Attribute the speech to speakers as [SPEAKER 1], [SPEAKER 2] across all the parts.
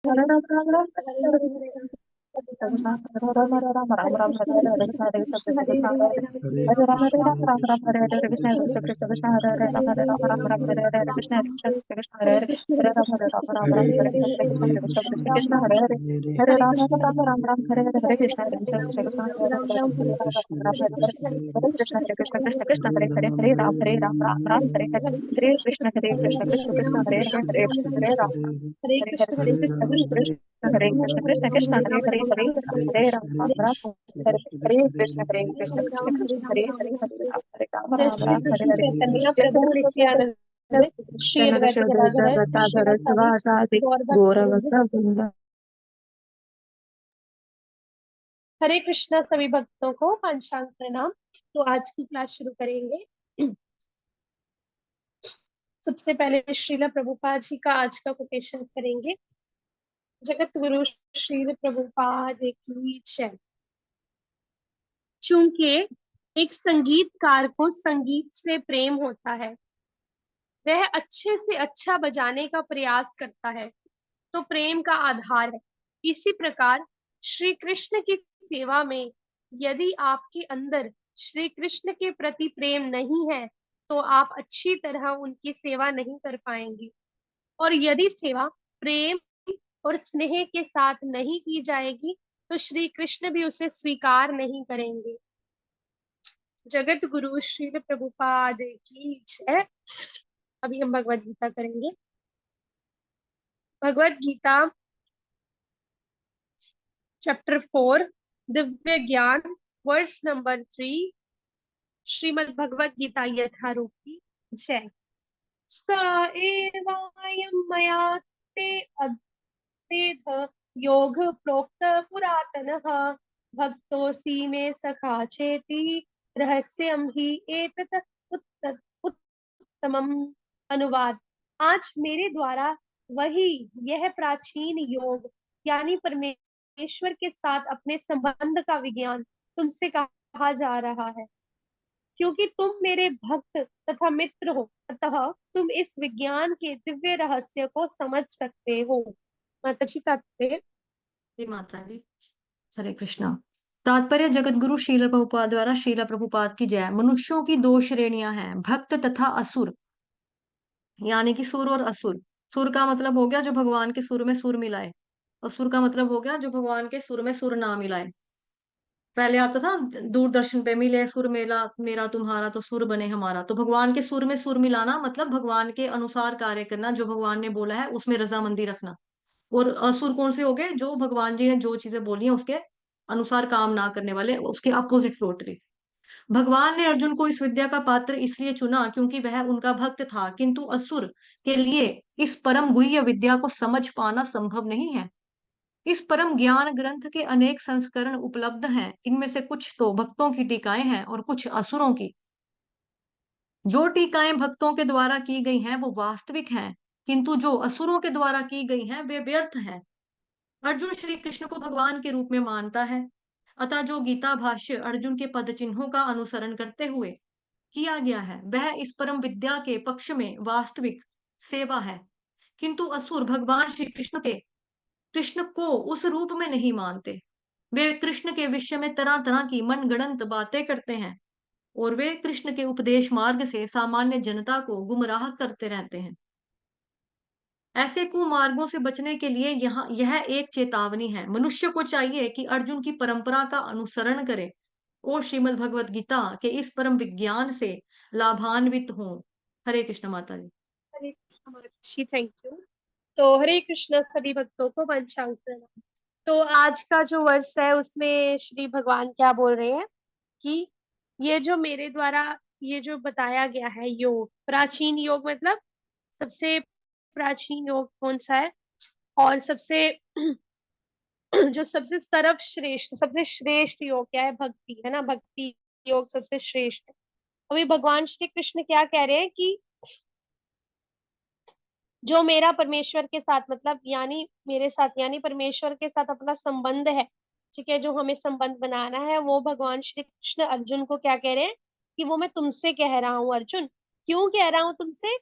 [SPEAKER 1] हरे
[SPEAKER 2] राम राम राम
[SPEAKER 1] हरे
[SPEAKER 2] हरे
[SPEAKER 1] हरे
[SPEAKER 2] कृष्ण
[SPEAKER 1] हरे राम
[SPEAKER 2] हरे कृष्ण राम राम राम राम
[SPEAKER 1] हरे
[SPEAKER 2] राम
[SPEAKER 1] कृष्ण
[SPEAKER 2] हरे
[SPEAKER 1] हरे
[SPEAKER 2] हरे
[SPEAKER 1] कृष्ण
[SPEAKER 2] कृष्ण हरे
[SPEAKER 1] कृष्ण
[SPEAKER 2] कृष्ण
[SPEAKER 1] कृष्ण
[SPEAKER 2] कृष्ण
[SPEAKER 1] हरे
[SPEAKER 2] कृष्ण
[SPEAKER 1] हरे
[SPEAKER 2] हरे
[SPEAKER 1] हरे
[SPEAKER 2] हरे
[SPEAKER 1] राम हरे
[SPEAKER 2] हरे
[SPEAKER 1] राम
[SPEAKER 2] राम हरे
[SPEAKER 1] राम
[SPEAKER 2] राम
[SPEAKER 1] राम
[SPEAKER 2] राम राम हरे हरे
[SPEAKER 1] हरे
[SPEAKER 2] कृष्ण
[SPEAKER 1] कृष्ण
[SPEAKER 2] कृष्ण
[SPEAKER 1] हरे
[SPEAKER 2] कृष्ण
[SPEAKER 1] कृष्ण
[SPEAKER 2] कृष्ण
[SPEAKER 1] कृष्ण
[SPEAKER 2] हरे
[SPEAKER 1] कृष्ण
[SPEAKER 2] हरे
[SPEAKER 1] हरे हरे हरे
[SPEAKER 2] राम
[SPEAKER 1] राम
[SPEAKER 2] राम
[SPEAKER 1] हरे
[SPEAKER 2] हरे
[SPEAKER 1] हरे
[SPEAKER 2] हरे
[SPEAKER 1] राम
[SPEAKER 2] कृष्ण
[SPEAKER 1] राम
[SPEAKER 2] कृष्ण
[SPEAKER 1] हरे
[SPEAKER 2] कृष्ण कृष्ण हरे
[SPEAKER 1] हरे
[SPEAKER 2] हरे
[SPEAKER 1] कृष्ण
[SPEAKER 2] हरे
[SPEAKER 1] हरे
[SPEAKER 2] राम
[SPEAKER 1] कृष्ण
[SPEAKER 2] हरे राम
[SPEAKER 1] कृष्ण
[SPEAKER 2] राम
[SPEAKER 1] कृष्ण
[SPEAKER 2] राम
[SPEAKER 1] हरे
[SPEAKER 2] हरे
[SPEAKER 1] हरे
[SPEAKER 2] हरे
[SPEAKER 1] हरे
[SPEAKER 2] कृष्ण
[SPEAKER 1] राम
[SPEAKER 2] हरे कृष्ण कृष्ण कृष्ण
[SPEAKER 1] राम
[SPEAKER 2] हरे
[SPEAKER 1] राम
[SPEAKER 2] हरे हरे
[SPEAKER 1] हरे
[SPEAKER 2] राम
[SPEAKER 1] कृष्ण
[SPEAKER 2] हरे
[SPEAKER 1] हरे
[SPEAKER 2] राम राम राम हरे हरे हरे
[SPEAKER 1] हरे
[SPEAKER 2] कृष्ण
[SPEAKER 1] राम
[SPEAKER 2] हरे
[SPEAKER 1] हरे
[SPEAKER 2] कृष्ण
[SPEAKER 1] राम
[SPEAKER 2] कृष्ण
[SPEAKER 1] हरे
[SPEAKER 2] कृष्ण
[SPEAKER 1] राम
[SPEAKER 2] हरे
[SPEAKER 1] राम
[SPEAKER 2] हरे
[SPEAKER 1] राम हरे
[SPEAKER 2] राम
[SPEAKER 1] हरे
[SPEAKER 2] हरे हरे
[SPEAKER 1] कृष्ण हरे
[SPEAKER 2] हरे
[SPEAKER 1] कृष्ण
[SPEAKER 2] कृष्ण
[SPEAKER 1] कृष्ण
[SPEAKER 2] कृष्ण
[SPEAKER 1] हरे
[SPEAKER 2] कृष्ण हरे हरे हरे राम राम हरे राम
[SPEAKER 1] हरे
[SPEAKER 2] हरे
[SPEAKER 1] कृष्ण
[SPEAKER 2] कृष्ण हरे कृष्ण कृष्ण
[SPEAKER 1] हरे
[SPEAKER 2] कृष्ण
[SPEAKER 1] राम
[SPEAKER 2] हरे
[SPEAKER 1] हरे
[SPEAKER 2] हरे
[SPEAKER 1] राम
[SPEAKER 2] हरे
[SPEAKER 1] राम राम
[SPEAKER 2] हरे
[SPEAKER 1] हरे
[SPEAKER 2] राम
[SPEAKER 1] हरे
[SPEAKER 2] हरे
[SPEAKER 1] कृष्ण
[SPEAKER 2] हरे
[SPEAKER 1] हरे
[SPEAKER 2] कृष्ण
[SPEAKER 1] कृष्ण
[SPEAKER 2] कृष्ण
[SPEAKER 1] कृष्ण
[SPEAKER 2] कृष्ण हरे कृष्ण कृष्ण
[SPEAKER 1] राम
[SPEAKER 2] कृष्ण
[SPEAKER 1] हरे
[SPEAKER 2] हरे
[SPEAKER 1] राम
[SPEAKER 2] हरे
[SPEAKER 1] राम
[SPEAKER 2] हरे
[SPEAKER 1] राम
[SPEAKER 2] राम
[SPEAKER 1] हरे
[SPEAKER 2] हरे राम
[SPEAKER 1] हरे
[SPEAKER 2] राम
[SPEAKER 1] कृष्ण
[SPEAKER 2] हरे हरे कृष्ण हरे कृष्ण
[SPEAKER 1] हरे
[SPEAKER 2] कृष्ण
[SPEAKER 1] राम
[SPEAKER 2] कृष्ण हरे हरे हरे
[SPEAKER 1] हरे
[SPEAKER 2] राम
[SPEAKER 1] जय
[SPEAKER 2] राम
[SPEAKER 1] श्री
[SPEAKER 2] राम हरे
[SPEAKER 1] कृष्ण
[SPEAKER 2] हरे
[SPEAKER 1] चैतन्य
[SPEAKER 2] जय श्री
[SPEAKER 1] प्रभु
[SPEAKER 2] कृष्ण
[SPEAKER 1] नित्यानंद श्री
[SPEAKER 2] चैतन्य
[SPEAKER 1] अद्वैत गदाधर श्रीवासादि
[SPEAKER 2] साधि
[SPEAKER 1] गौर भक्त वृंद।
[SPEAKER 2] गौरव वृंद।
[SPEAKER 1] हरे कृष्णा सभी भक्तों को पांचांग प्रणाम। तो आज की क्लास शुरू करेंगे। सबसे पहले श्रीला प्रभुपाद जी का आज का कोटेशन करेंगे। जगत गुरु श्रील प्रभुपाद की जय। चूंकि एक संगीतकार को संगीत से प्रेम होता है, वह अच्छे से अच्छा बजाने का प्रयास करता है, तो प्रेम का आधार है। इसी प्रकार श्री कृष्ण की सेवा में यदि आपके अंदर श्री कृष्ण के प्रति प्रेम नहीं है, तो आप अच्छी तरह उनकी सेवा नहीं कर पाएंगे। और यदि सेवा प्रेम और स्नेह के साथ नहीं की जाएगी, तो श्री कृष्ण भी उसे स्वीकार नहीं करेंगे। जगत गुरु श्री प्रभुपाद की जय। अभी हम भगवत गीता करेंगे। भगवत गीता चैप्टर 4 दिव्य ज्ञान वर्स नंबर 3। श्रीमद् भगवत गीता यथारूपी जय। स एवायं मया ते अध्येत योग प्रोक्त पुरातनः भक्तोऽसि मे सखा चेति रहस्यं हि एतत् उत्तमम्। अनुवाद। आज मेरे द्वारा वही यह प्राचीन योग यानी परमेश्वर के साथ अपने संबंध का विज्ञान तुमसे कहा जा रहा है, क्योंकि तुम मेरे भक्त तथा मित्र हो, अतः तुम इस विज्ञान के दिव्य रहस्य को समझ सकते हो। माताजी तात्पर्य।
[SPEAKER 3] हे माता दी। हरे कृष्णा। तात्पर्य जगत गुरु श्रील प्रभुपाद द्वारा श्रील प्रभुपाद की जय। मनुष्यों की दो श्रेणियां हैं, भक्त तथा असुर, यानी कि सुर और असुर। सुर का मतलब हो गया जो भगवान के सुर में सुर मिलाए, और सुर का मतलब हो गया जो भगवान के सुर में सुर ना मिलाए। पहले आता था दूरदर्शन पे, मिले सुर मेला मेरा तुम्हारा तो सुर बने हमारा। तो भगवान के सुर में सुर मिलाना मतलब भगवान के अनुसार कार्य करना, जो भगवान ने बोला है उसमें रजामंदी रखना। और असुर कौन से हो गए? जो भगवान जी ने जो चीजें बोली हैं उसके अनुसार काम ना करने वाले, उसके अपोजिट टोटली। भगवान ने अर्जुन को इस विद्या का पात्र इसलिए चुना क्योंकि वह उनका भक्त था, किंतु असुर के लिए इस परम गुह्य विद्या को समझ पाना संभव नहीं है। इस परम ज्ञान ग्रंथ के अनेक संस्करण उपलब्ध हैं। इनमें से कुछ तो भक्तों की टीकाएं हैं और कुछ असुरों की। जो टीकाएं भक्तों के द्वारा की गई हैं वो वास्तविक हैं, किंतु जो असुरों के द्वारा की गई हैं वे व्यर्थ हैं। अर्जुन श्री कृष्ण को भगवान के रूप में मानता है, अतः जो गीता भाष्य अर्जुन के पद चिन्हों का अनुसरण करते हुए किया गया है वह इस परम विद्या के पक्ष में वास्तविक सेवा है। किंतु असुर भगवान श्री कृष्ण को उस रूप में नहीं मानते। वे कृष्ण के विषय में तरह तरह की मनगढ़ंत बातें करते हैं, और वे कृष्ण के उपदेश मार्ग से सामान्य जनता को गुमराह करते रहते हैं। ऐसे कुमार्गों से बचने के लिए यहाँ यह एक चेतावनी है। मनुष्य को चाहिए कि अर्जुन की परंपरा का अनुसरण करे और श्रीमद् भगवत गीता के इस परम विज्ञान से लाभान्वित हो। हरे कृष्ण माता जी।
[SPEAKER 1] हरे कृष्ण माताजी, थैंक यू। तो हरे कृष्ण सभी भक्तों को पंचांग प्रणाम। तो आज का जो वर्ष है उसमें श्री भगवान क्या बोल रहे हैं कि ये जो मेरे द्वारा ये जो बताया गया है योग, प्राचीन योग मतलब सबसे प्राचीन योग कौन सा है, और सबसे जो सबसे सर्वश्रेष्ठ सबसे श्रेष्ठ योग क्या है? भक्ति है ना, भक्ति योग सबसे श्रेष्ठ है। अभी भगवान श्री कृष्ण क्या कह रहे हैं कि जो मेरा परमेश्वर के साथ मतलब यानी मेरे साथ यानी परमेश्वर के साथ अपना संबंध है, ठीक है, जो हमें संबंध बनाना है, वो भगवान श्री कृष्ण अर्जुन को क्या कह रहे हैं कि वो मैं तुमसे कह रहा हूँ अर्जुन। क्यों कह रहा हूँ तुमसे?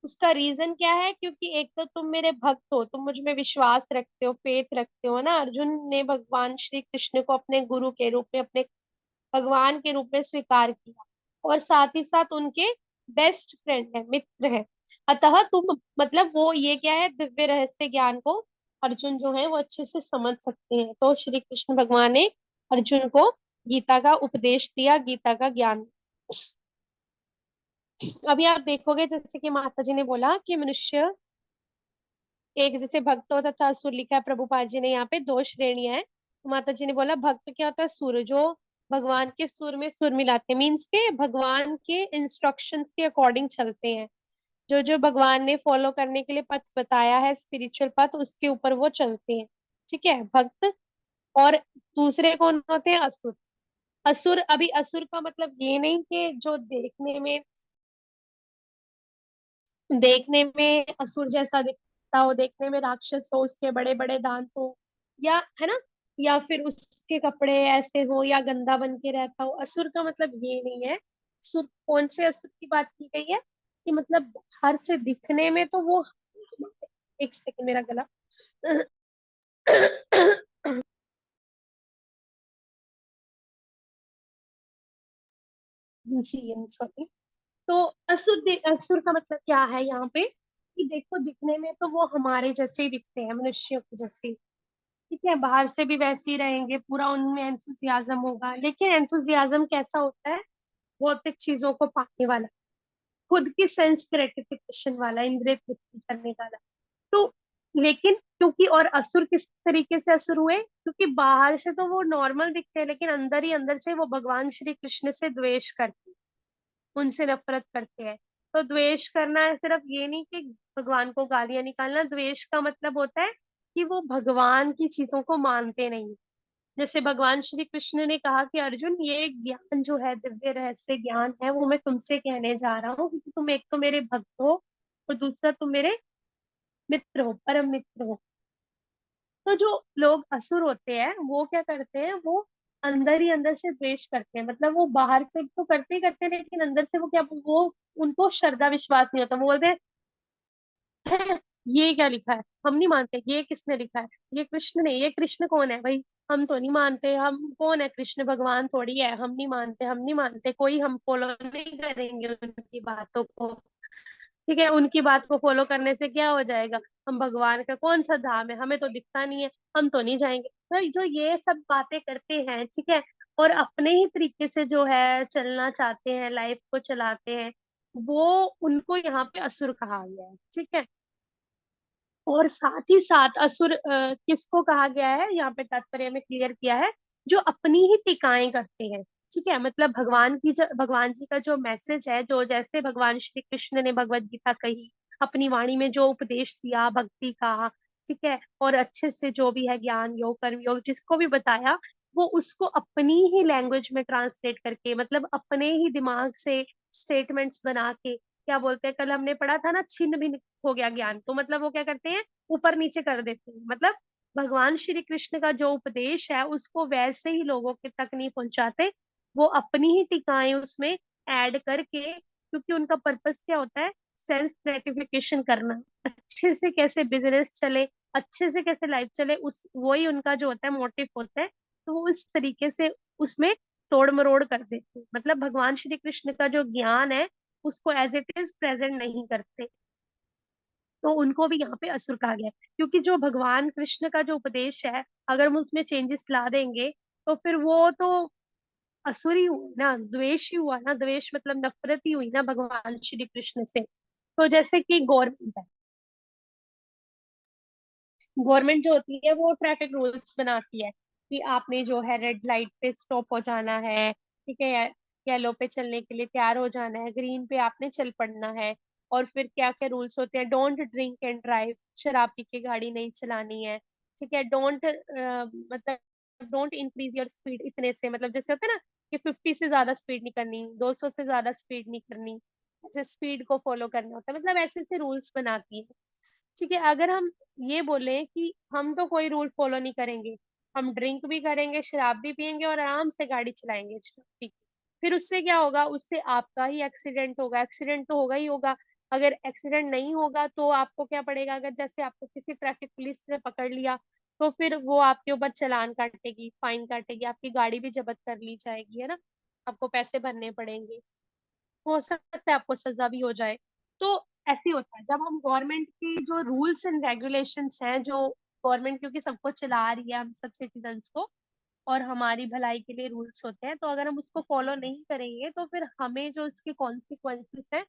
[SPEAKER 1] उसका रीजन क्या है? क्योंकि एक तो तुम मेरे भक्त हो, तुम मुझ में विश्वास रखते हो, फेथ रखते हो ना। अर्जुन ने भगवान श्री कृष्ण को अपने गुरु के रूप में, अपने भगवान के रूप में स्वीकार किया, और साथ ही साथ उनके बेस्ट फ्रेंड है, मित्र है। अतः तुम मतलब वो ये क्या है, दिव्य रहस्य ज्ञान को अर्जुन जो है वो अच्छे से समझ सकते हैं। तो श्री कृष्ण भगवान ने अर्जुन को गीता का उपदेश दिया, गीता का ज्ञान। अभी आप देखोगे जैसे कि माता जी ने बोला कि मनुष्य एक, जैसे भक्तों तथा असुर लिखा है प्रभुपाद जी ने, यहाँ पे दो श्रेणियां है। तो माता जी ने बोला भक्त क्या होता है? सुर, जो भगवान के सुर में सुर मिलाते हैं, मीन्स के भगवान के इंस्ट्रक्शंस के अकॉर्डिंग चलते हैं। जो जो भगवान ने फॉलो करने के लिए पथ बताया है, स्पिरिचुअल पथ, उसके ऊपर वो चलते हैं। ठीक है, भक्त। और दूसरे कौन होते हैं? असुर। असुर, अभी असुर का मतलब ये नहीं कि जो देखने में असुर जैसा दिखता हो, देखने में राक्षस हो, उसके बड़े बड़े दांत हो, या है ना, या फिर उसके कपड़े ऐसे हो, या गंदा बन के रहता हो। असुर का मतलब ये नहीं है। असुर, कौन से असुर की बात की गई है? कि मतलब बाहर से दिखने में तो वो, एक सेकंड, मेरा गला जी, सॉरी। तो असुर का मतलब क्या है यहाँ पे? कि देखो, दिखने में तो वो हमारे जैसे ही दिखते हैं, मनुष्यों के जैसे। ठीक है, बाहर से भी वैसे ही रहेंगे, पूरा उनमें एंथुजियाज्म होगा, लेकिन एंथुजियाज्म कैसा होता है? भौतिक चीजों को पाने वाला, खुद की सेंस ग्रेटिफिकेशन वाला, इंद्रिय तृप्ति करने वाला। तो लेकिन क्योंकि, और असुर किस तरीके से असुर हुए? क्योंकि बाहर से तो वो नॉर्मल दिखते हैं, लेकिन अंदर ही अंदर से वो भगवान श्री कृष्ण से द्वेष करते हैं, उनसे नफरत करते हैं। तो द्वेष करना है, सिर्फ ये नहीं कि भगवान को गालियां निकालना। द्वेष का मतलब होता है कि वो भगवान की चीजों को मानते नहीं। जैसे भगवान श्री कृष्ण ने कहा कि अर्जुन, ये ज्ञान जो है, दिव्य रहस्य ज्ञान है, वो मैं तुमसे कहने जा रहा हूँ, क्योंकि तुम एक तो मेरे भक्त हो, और दूसरा तुम मेरे मित्र हो, परम मित्र हो। तो जो लोग असुर होते हैं वो क्या करते हैं? वो अंदर ही अंदर से द्वेष करते हैं। मतलब वो बाहर से तो करते ही करते हैं, लेकिन अंदर से वो क्या, वो उनको श्रद्धा विश्वास नहीं होता। वो बोलते हैं, "है, ये क्या लिखा है? हम नहीं मानते। ये किसने लिखा है? ये कृष्ण ने। ये कृष्ण कौन है भाई? हम तो नहीं मानते। हम कौन है? कृष्ण भगवान थोड़ी है। हम नहीं मानते, हम नहीं मानते। कोई हम फॉलो नहीं करेंगे उनकी बातों को। ठीक है, उनकी बात को फॉलो करने से क्या हो जाएगा? हम भगवान का कौन सा धाम है? हमें तो दिखता नहीं है, हम तो नहीं जाएंगे। तो जो ये सब बातें करते हैं, ठीक है, और अपने ही तरीके से जो है चलना चाहते हैं, लाइफ को चलाते हैं, वो, उनको यहाँ पे असुर कहा गया है। ठीक है, और साथ ही साथ असुर किसको कहा गया है यहाँ पे तात्पर्य में क्लियर किया है? जो अपनी ही टीकाएं करते हैं। ठीक है, मतलब भगवान जी का जो मैसेज है, जो जैसे भगवान श्री कृष्ण ने भगवत गीता कही, अपनी वाणी में जो उपदेश दिया भक्ति का, ठीक है, और अच्छे से जो भी है ज्ञान योग कर्म योग जिसको भी बताया, वो उसको अपनी ही लैंग्वेज में ट्रांसलेट करके, मतलब अपने ही दिमाग से स्टेटमेंट्स बना के, क्या बोलते हैं, कल हमने पढ़ा था ना, छिन्न भिन्न हो गया ज्ञान। तो मतलब वो क्या करते हैं? ऊपर नीचे कर देते हैं। मतलब भगवान श्री कृष्ण का जो उपदेश है उसको वैसे ही लोगों के तक नहीं पहुंचाते, वो अपनी ही टिकाएं उसमें ऐड करके, क्योंकि उनका पर्पस क्या होता है? सेल्फ ग्रेटिफिकेशन करना, अच्छे से कैसे बिजनेस चले, अच्छे से कैसे लाइफ चले, उस वही उनका जो होता है मोटिव होता है। तो वो उस तरीके से उसमें तोड़ मरोड़ कर देते हैं। मतलब भगवान श्री कृष्ण का जो ज्ञान है उसको एज इट इज प्रेजेंट नहीं करते। तो उनको भी यहाँ पे असुर कहा गया है, क्योंकि जो भगवान कृष्ण का जो उपदेश है, अगर हम उसमें चेंजेस ला देंगे, तो फिर वो तो असुर ही हुआ ना, द्वेष ही हुआ ना। द्वेष मतलब नफरत ही हुई ना भगवान श्री कृष्ण से। तो जैसे कि गवर्नमेंट है, गवर्नमेंट जो होती है वो ट्रैफिक रूल्स बनाती है कि आपने जो है रेड लाइट पे स्टॉप हो जाना है, ठीक है, येलो पे चलने के लिए तैयार हो जाना है, ग्रीन पे आपने चल पड़ना है। और फिर क्या क्या रूल्स होते हैं? डोंट ड्रिंक एंड ड्राइव, शराब पी के गाड़ी नहीं चलानी है। ठीक है, डोंट मतलब डोंट इंक्रीज योर स्पीड इतने से, मतलब जैसे होता है ना कि 50 से ज्यादा स्पीड नहीं करनी, 200 से ज्यादा स्पीड नहीं करनी, ऐसे स्पीड को फॉलो करना होता है। मतलब ऐसे ऐसे रूल्स बनाती है। ठीक है, अगर हम ये बोले कि हम तो कोई रूल फॉलो नहीं करेंगे, हम ड्रिंक भी करेंगे, शराब भी पियेंगे, और आराम से गाड़ी चलाएंगे शराब पी के, फिर उससे क्या होगा? उससे आपका ही एक्सीडेंट होगा। एक्सीडेंट तो होगा ही होगा। अगर एक्सीडेंट नहीं होगा तो आपको क्या पड़ेगा, अगर जैसे आपको किसी ट्रैफिक पुलिस ने पकड़ लिया तो फिर वो आपके ऊपर चालान काटेगी, फाइन काटेगी, आपकी गाड़ी भी जब्त कर ली जाएगी, है ना, आपको पैसे भरने पड़ेंगे, हो सकता है आपको सजा भी हो जाए। तो ऐसे ही होता है जब हम गवर्नमेंट की जो रूल्स एंड रेगुलेशंस हैं, जो गवर्नमेंट क्योंकि सबको चला रही है, हम सब सिटीजन्स को, और हमारी भलाई के लिए रूल्स होते हैं, तो अगर हम उसको फॉलो नहीं करेंगे तो फिर हमें जो इसके कॉन्सिक्वेंसेस हैं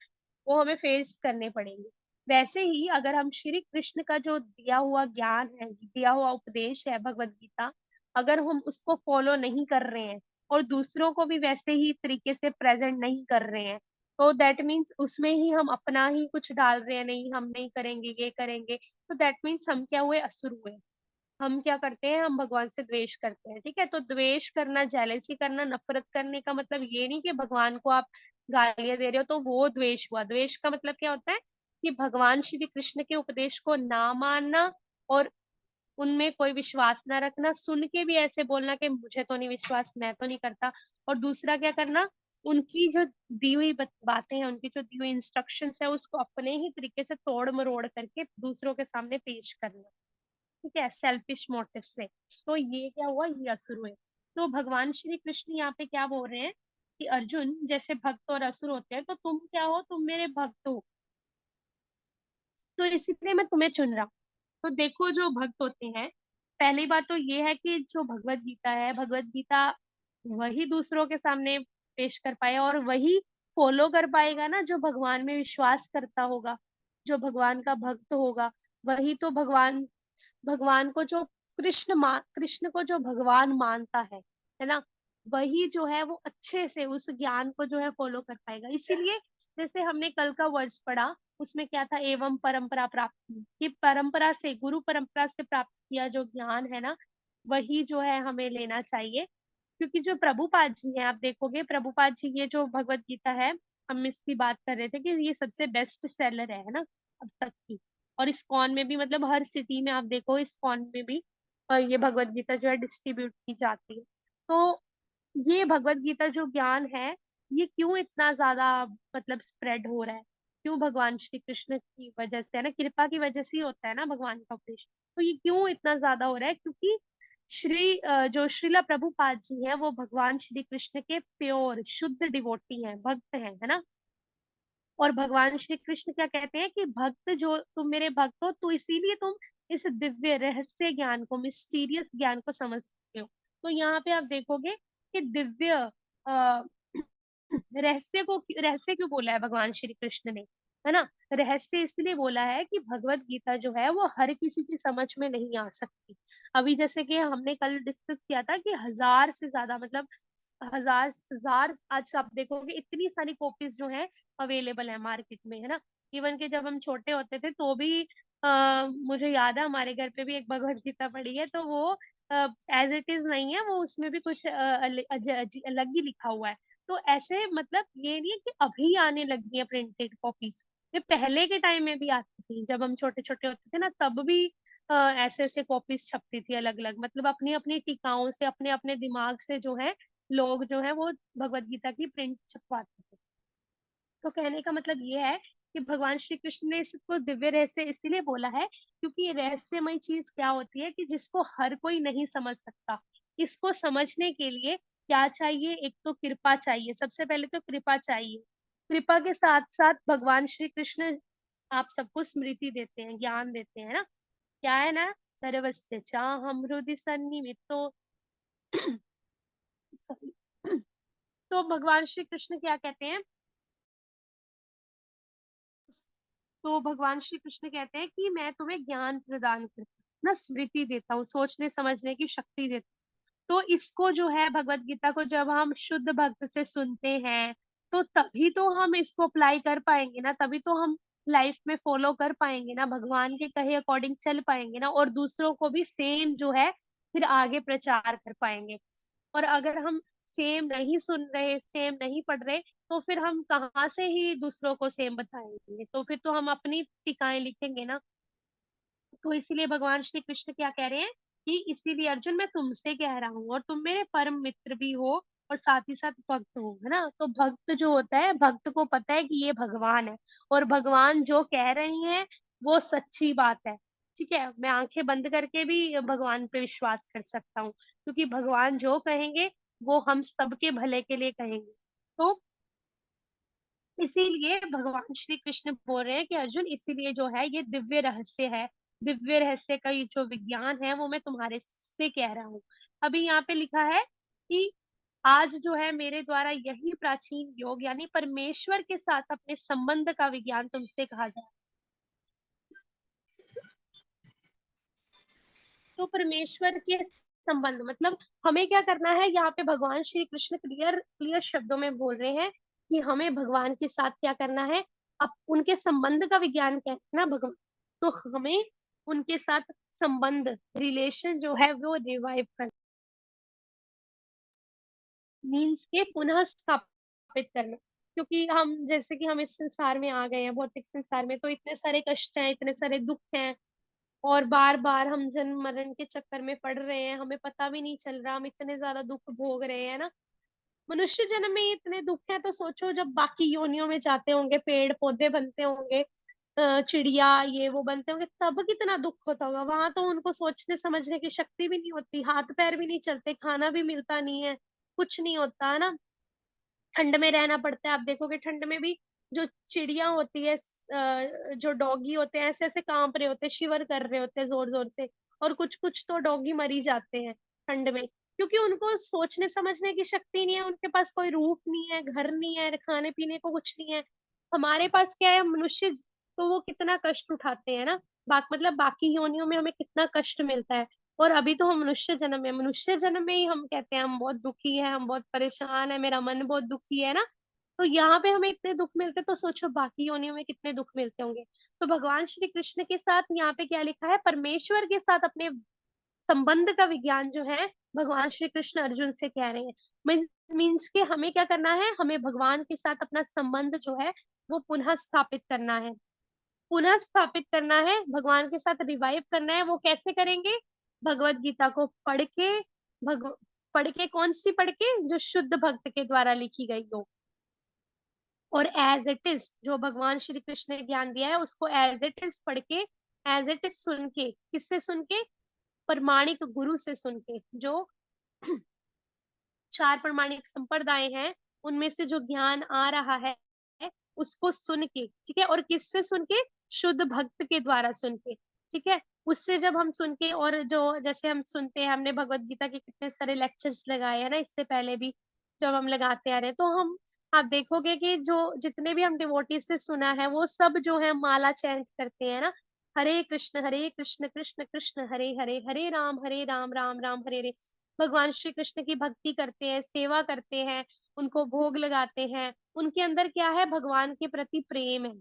[SPEAKER 1] वो हमें फेस करने पड़ेंगे। वैसे ही अगर हम श्री कृष्ण का जो दिया हुआ ज्ञान है, दिया हुआ उपदेश है भगवत गीता, अगर हम उसको फॉलो नहीं कर रहे हैं और दूसरों को भी वैसे ही तरीके से प्रेजेंट नहीं कर रहे हैं, तो दैट मीन्स उसमें ही हम अपना ही कुछ डाल रहे हैं, नहीं हम नहीं करेंगे, ये करेंगे, तो दैट मीन्स हम क्या हुए, असुर हुए। हम क्या करते हैं, हम भगवान से द्वेष करते हैं। ठीक है, तो द्वेष करना, जेलेसी करना, नफरत करने का मतलब ये नहीं कि भगवान को आप गालियां दे रहे हो तो वो द्वेष हुआ। द्वेष का मतलब क्या होता है कि भगवान श्री कृष्ण के उपदेश को ना मानना और उनमें कोई विश्वास ना रखना, सुन के भी ऐसे बोलना कि मुझे तो नहीं विश्वास, मैं तो नहीं करता, और दूसरा क्या करना, उनकी जो दी हुई बातें हैं, उनकी जो दी हुई इंस्ट्रक्शंस है, उसको अपने ही तरीके से तोड़ मरोड़ करके दूसरों के सामने पेश करना। ठीक है, सेल्फिश मोटिव से। तो ये क्या हुआ, ये असुर हुए। तो भगवान श्री कृष्ण यहाँ पे क्या बोल रहे हैं कि अर्जुन, जैसे भक्त और असुर होते हैं, तो तुम क्या हो, तुम मेरे भक्त हो, तो इसीलिए मैं तुम्हें चुन रहा हूँ। तो देखो, जो भक्त होते हैं, पहली बात तो ये है कि जो भगवत गीता है, भगवत गीता वही दूसरों के सामने पेश कर पाए और वही फॉलो कर पाएगा ना जो भगवान में विश्वास करता होगा, जो भगवान का भक्त होगा। वही तो भगवान, भगवान को जो कृष्ण को जो भगवान मानता है ना, वही जो है वो अच्छे से उस ज्ञान को जो है फॉलो कर पाएगा। इसीलिए जैसे हमने कल का वर्ष पढ़ा, उसमें क्या था, एवं परंपरा प्राप्ति, कि परंपरा से, गुरु परंपरा से प्राप्त किया जो ज्ञान है ना, वही जो है हमें लेना चाहिए। क्योंकि जो प्रभुपाद जी हैं, आप देखोगे प्रभुपाद जी, ये जो भगवत गीता है, हम इसकी बात कर रहे थे कि ये सबसे बेस्ट सेलर है ना अब तक की। और इस्कॉन में भी, मतलब हर सिटी में आप देखो, इस्कॉन में भी ये भगवत गीता जो है डिस्ट्रीब्यूट की जाती है। तो ये भगवत गीता जो ज्ञान है, ये क्यों इतना ज्यादा मतलब स्प्रेड हो रहा है, क्यों, भगवान श्री कृष्ण की वजह से है ना, कृपा की वजह से ही होता है ना भगवान का उपदेश। तो ये क्यों इतना ज्यादा हो रहा है, क्योंकि जो श्रीला प्रभुपाद जी हैं, वो भगवान श्री कृष्ण के प्योर शुद्ध डिवोटी हैं, भक्त हैं, है ना। और भगवान श्री कृष्ण क्या कहते हैं कि भक्त, जो तुम मेरे भक्त हो, तो इसीलिए तुम इस दिव्य रहस्य ज्ञान को, मिस्टीरियस ज्ञान को समझ सकते हो। तो यहाँ पे आप देखोगे कि दिव्य रहस्य क्यों बोला है भगवान श्री कृष्ण ने, है ना। रहस्य इसलिए बोला है कि भगवत गीता जो है वो हर किसी की समझ में नहीं आ सकती। अभी जैसे कि हमने कल डिस्कस किया था कि 1000 से ज्यादा, मतलब हजार हजार, आज आप देखोगे इतनी सारी कॉपीज जो है अवेलेबल है मार्केट में, है ना। इवन के जब हम छोटे होते थे तो भी मुझे याद है हमारे घर पे भी एक भगवत गीता पड़ी है, तो वो एज इट इज नहीं है, वो उसमें भी कुछ अलग ही लिखा हुआ है। तो ऐसे मतलब ये नहीं है कि अभी आने लगी है प्रिंटेड कॉपीज, ये पहले के टाइम में भी आती थी, जब हम छोटे छोटे होते थे ना, तब भी ऐसे ऐसे कॉपीज छपती थी अलग अलग, मतलब अपनी अपनी टीकाओं से, अपने अपने दिमाग से जो है लोग जो है वो भगवत गीता की प्रिंट छपवाते थे। तो कहने का मतलब ये है कि भगवान श्री कृष्ण ने इसको दिव्य रहस्य इसीलिए बोला है क्योंकि ये रहस्यमय चीज क्या होती है कि जिसको हर कोई नहीं समझ सकता। इसको समझने के लिए क्या चाहिए, एक तो कृपा चाहिए, सबसे पहले तो कृपा चाहिए। कृपा के साथ साथ भगवान श्री कृष्ण आप सबको स्मृति देते हैं, ज्ञान देते हैं ना। क्या है ना, सर्वस्य चाहम हृदि सन्निवितो तो भगवान श्री कृष्ण क्या कहते हैं, तो भगवान श्री कृष्ण कहते हैं कि मैं तुम्हें ज्ञान प्रदान करता हूँ ना, स्मृति देता हूँ, सोचने समझने की शक्ति देता हूँ। तो इसको जो है भगवत गीता को जब हम शुद्ध भक्त से सुनते हैं, तो तभी तो हम इसको अप्लाई कर पाएंगे ना, तभी तो हम लाइफ में फॉलो कर पाएंगे ना, भगवान के कहे अकॉर्डिंग चल पाएंगे ना, और दूसरों को भी सेम जो है फिर आगे प्रचार कर पाएंगे। और अगर हम सेम नहीं सुन रहे, सेम नहीं पढ़ रहे, तो फिर हम कहाँ से ही दूसरों को सेम बताएंगे, तो फिर तो हम अपनी टीकाएं लिखेंगे ना। तो इसीलिए भगवान श्री कृष्ण क्या कह रहे हैं कि इसीलिए अर्जुन मैं तुमसे कह रहा हूँ और तुम मेरे परम मित्र भी हो, और साथ ही साथ भक्त हो, है ना। तो भक्त जो होता है, भक्त को पता है कि ये भगवान है और भगवान जो कह रहे हैं वो सच्ची बात है। ठीक है, मैं आंखें बंद करके भी भगवान पे विश्वास कर सकता हूँ, क्योंकि भगवान जो कहेंगे वो हम सबके भले के लिए कहेंगे। तो इसीलिए भगवान श्री कृष्ण बोल रहे हैं कि अर्जुन, इसीलिए जो है ये दिव्य रहस्य है, दिव्य रहस्य का ये जो विज्ञान है वो मैं तुम्हारे से कह रहा हूँ। अभी यहाँ पे लिखा है कि आज जो है मेरे द्वारा यही प्राचीन योग यानी परमेश्वर के साथ अपने संबंध का विज्ञान तुमसे कहा जाए। तो परमेश्वर के संबंध मतलब हमें क्या करना है, यहाँ पे भगवान श्री कृष्ण क्लियर क्लियर शब्दों में बोल रहे हैं कि हमें भगवान के साथ क्या करना है, अब उनके संबंध का विज्ञान क्या है ना भगवान, तो हमें उनके साथ संबंध रिलेशन जो है वो रिवाइव करना, मीन्स के पुनः स्थापित करना। क्योंकि हम जैसे कि हम इस संसार में आ गए हैं, भौतिक संसार में, तो इतने सारे कष्ट हैं, इतने सारे दुख हैं, और बार बार हम जन्म मरण के चक्कर में पड़ रहे हैं, हमें पता भी नहीं चल रहा, हम इतने ज्यादा दुख भोग रहे हैं ना। मनुष्य जन्म में ही इतने दुख है, तो सोचो जब बाकी योनियों में जाते होंगे, पेड़ पौधे बनते होंगे, चिड़िया ये वो बनते होंगे, तब कितना दुख होता होगा। वहां तो उनको सोचने समझने की शक्ति भी नहीं होती, हाथ पैर भी नहीं चलते, खाना भी मिलता नहीं है, कुछ नहीं होता है ना। ठंड में रहना पड़ता है, आप देखोगे ठंड में भी जो चिड़िया होती है, जो डॉगी होते हैं, ऐसे ऐसे कांप रहे होते हैं, शिवर कर रहे होते हैं जोर जोर से। और कुछ कुछ तो डॉगी मरी जाते हैं ठंड में, क्योंकि उनको सोचने समझने की शक्ति नहीं है, उनके पास कोई रूफ नहीं है, घर नहीं है, खाने पीने को कुछ नहीं है। हमारे पास क्या है, मनुष्य, तो वो कितना कष्ट उठाते हैं ना। मतलब बाकी योनियों में हमें कितना कष्ट मिलता है, और अभी तो हम मनुष्य जन्म में, मनुष्य जन्म में ही हम कहते हैं हम बहुत दुखी है, हम बहुत परेशान है, मेरा मन बहुत दुखी है ना। तो यहाँ पे हमें इतने दुख मिलते, तो सोचो बाकी योनियों में कितने दुख मिलते होंगे। तो भगवान श्री कृष्ण के साथ यहाँ पे क्या लिखा है, परमेश्वर के साथ अपने संबंध का विज्ञान जो है भगवान श्री कृष्ण अर्जुन से कह रहे हैं। मीन्स के हमें क्या करना है, हमें भगवान के साथ अपना संबंध जो है वो पुनः स्थापित करना है, पुनः स्थापित करना है, भगवान के साथ रिवाइव करना है। वो कैसे करेंगे, भगवत गीता को पढ़ के, भग पढ़ के, कौन सी पढ़ के, जो शुद्ध भक्त के द्वारा लिखी गई हो, और एज इट इज जो भगवान श्री कृष्ण ने ज्ञान दिया है उसको एज इट इज पढ़ के, एज इट इज सुन के, किससे सुन के, प्रमाणिक गुरु से सुन के, जो चार प्रमाणिक संप्रदाय हैं उनमें से जो ज्ञान आ रहा है उसको सुन के, ठीक है, और किससे सुन के, शुद्ध भक्त के द्वारा सुन के, ठीक है। उससे जब हम सुन के, और जो जैसे हम सुनते हैं, हमने भगवत गीता के कितने सारे लेक्चर्स लगाए हैं ना, इससे पहले भी जब हम लगाते आ रहे हैं, तो हम, आप देखोगे कि जो जितने भी हम डिवोटी से सुना है वो सब जो है माला चैंट करते हैं ना, हरे कृष्ण कृष्ण कृष्ण हरे हरे, हरे राम राम राम हरे हरे। भगवान श्री कृष्ण की भक्ति करते हैं, सेवा करते हैं, उनको भोग लगाते हैं, उनके अंदर क्या है, भगवान के प्रति प्रेम है।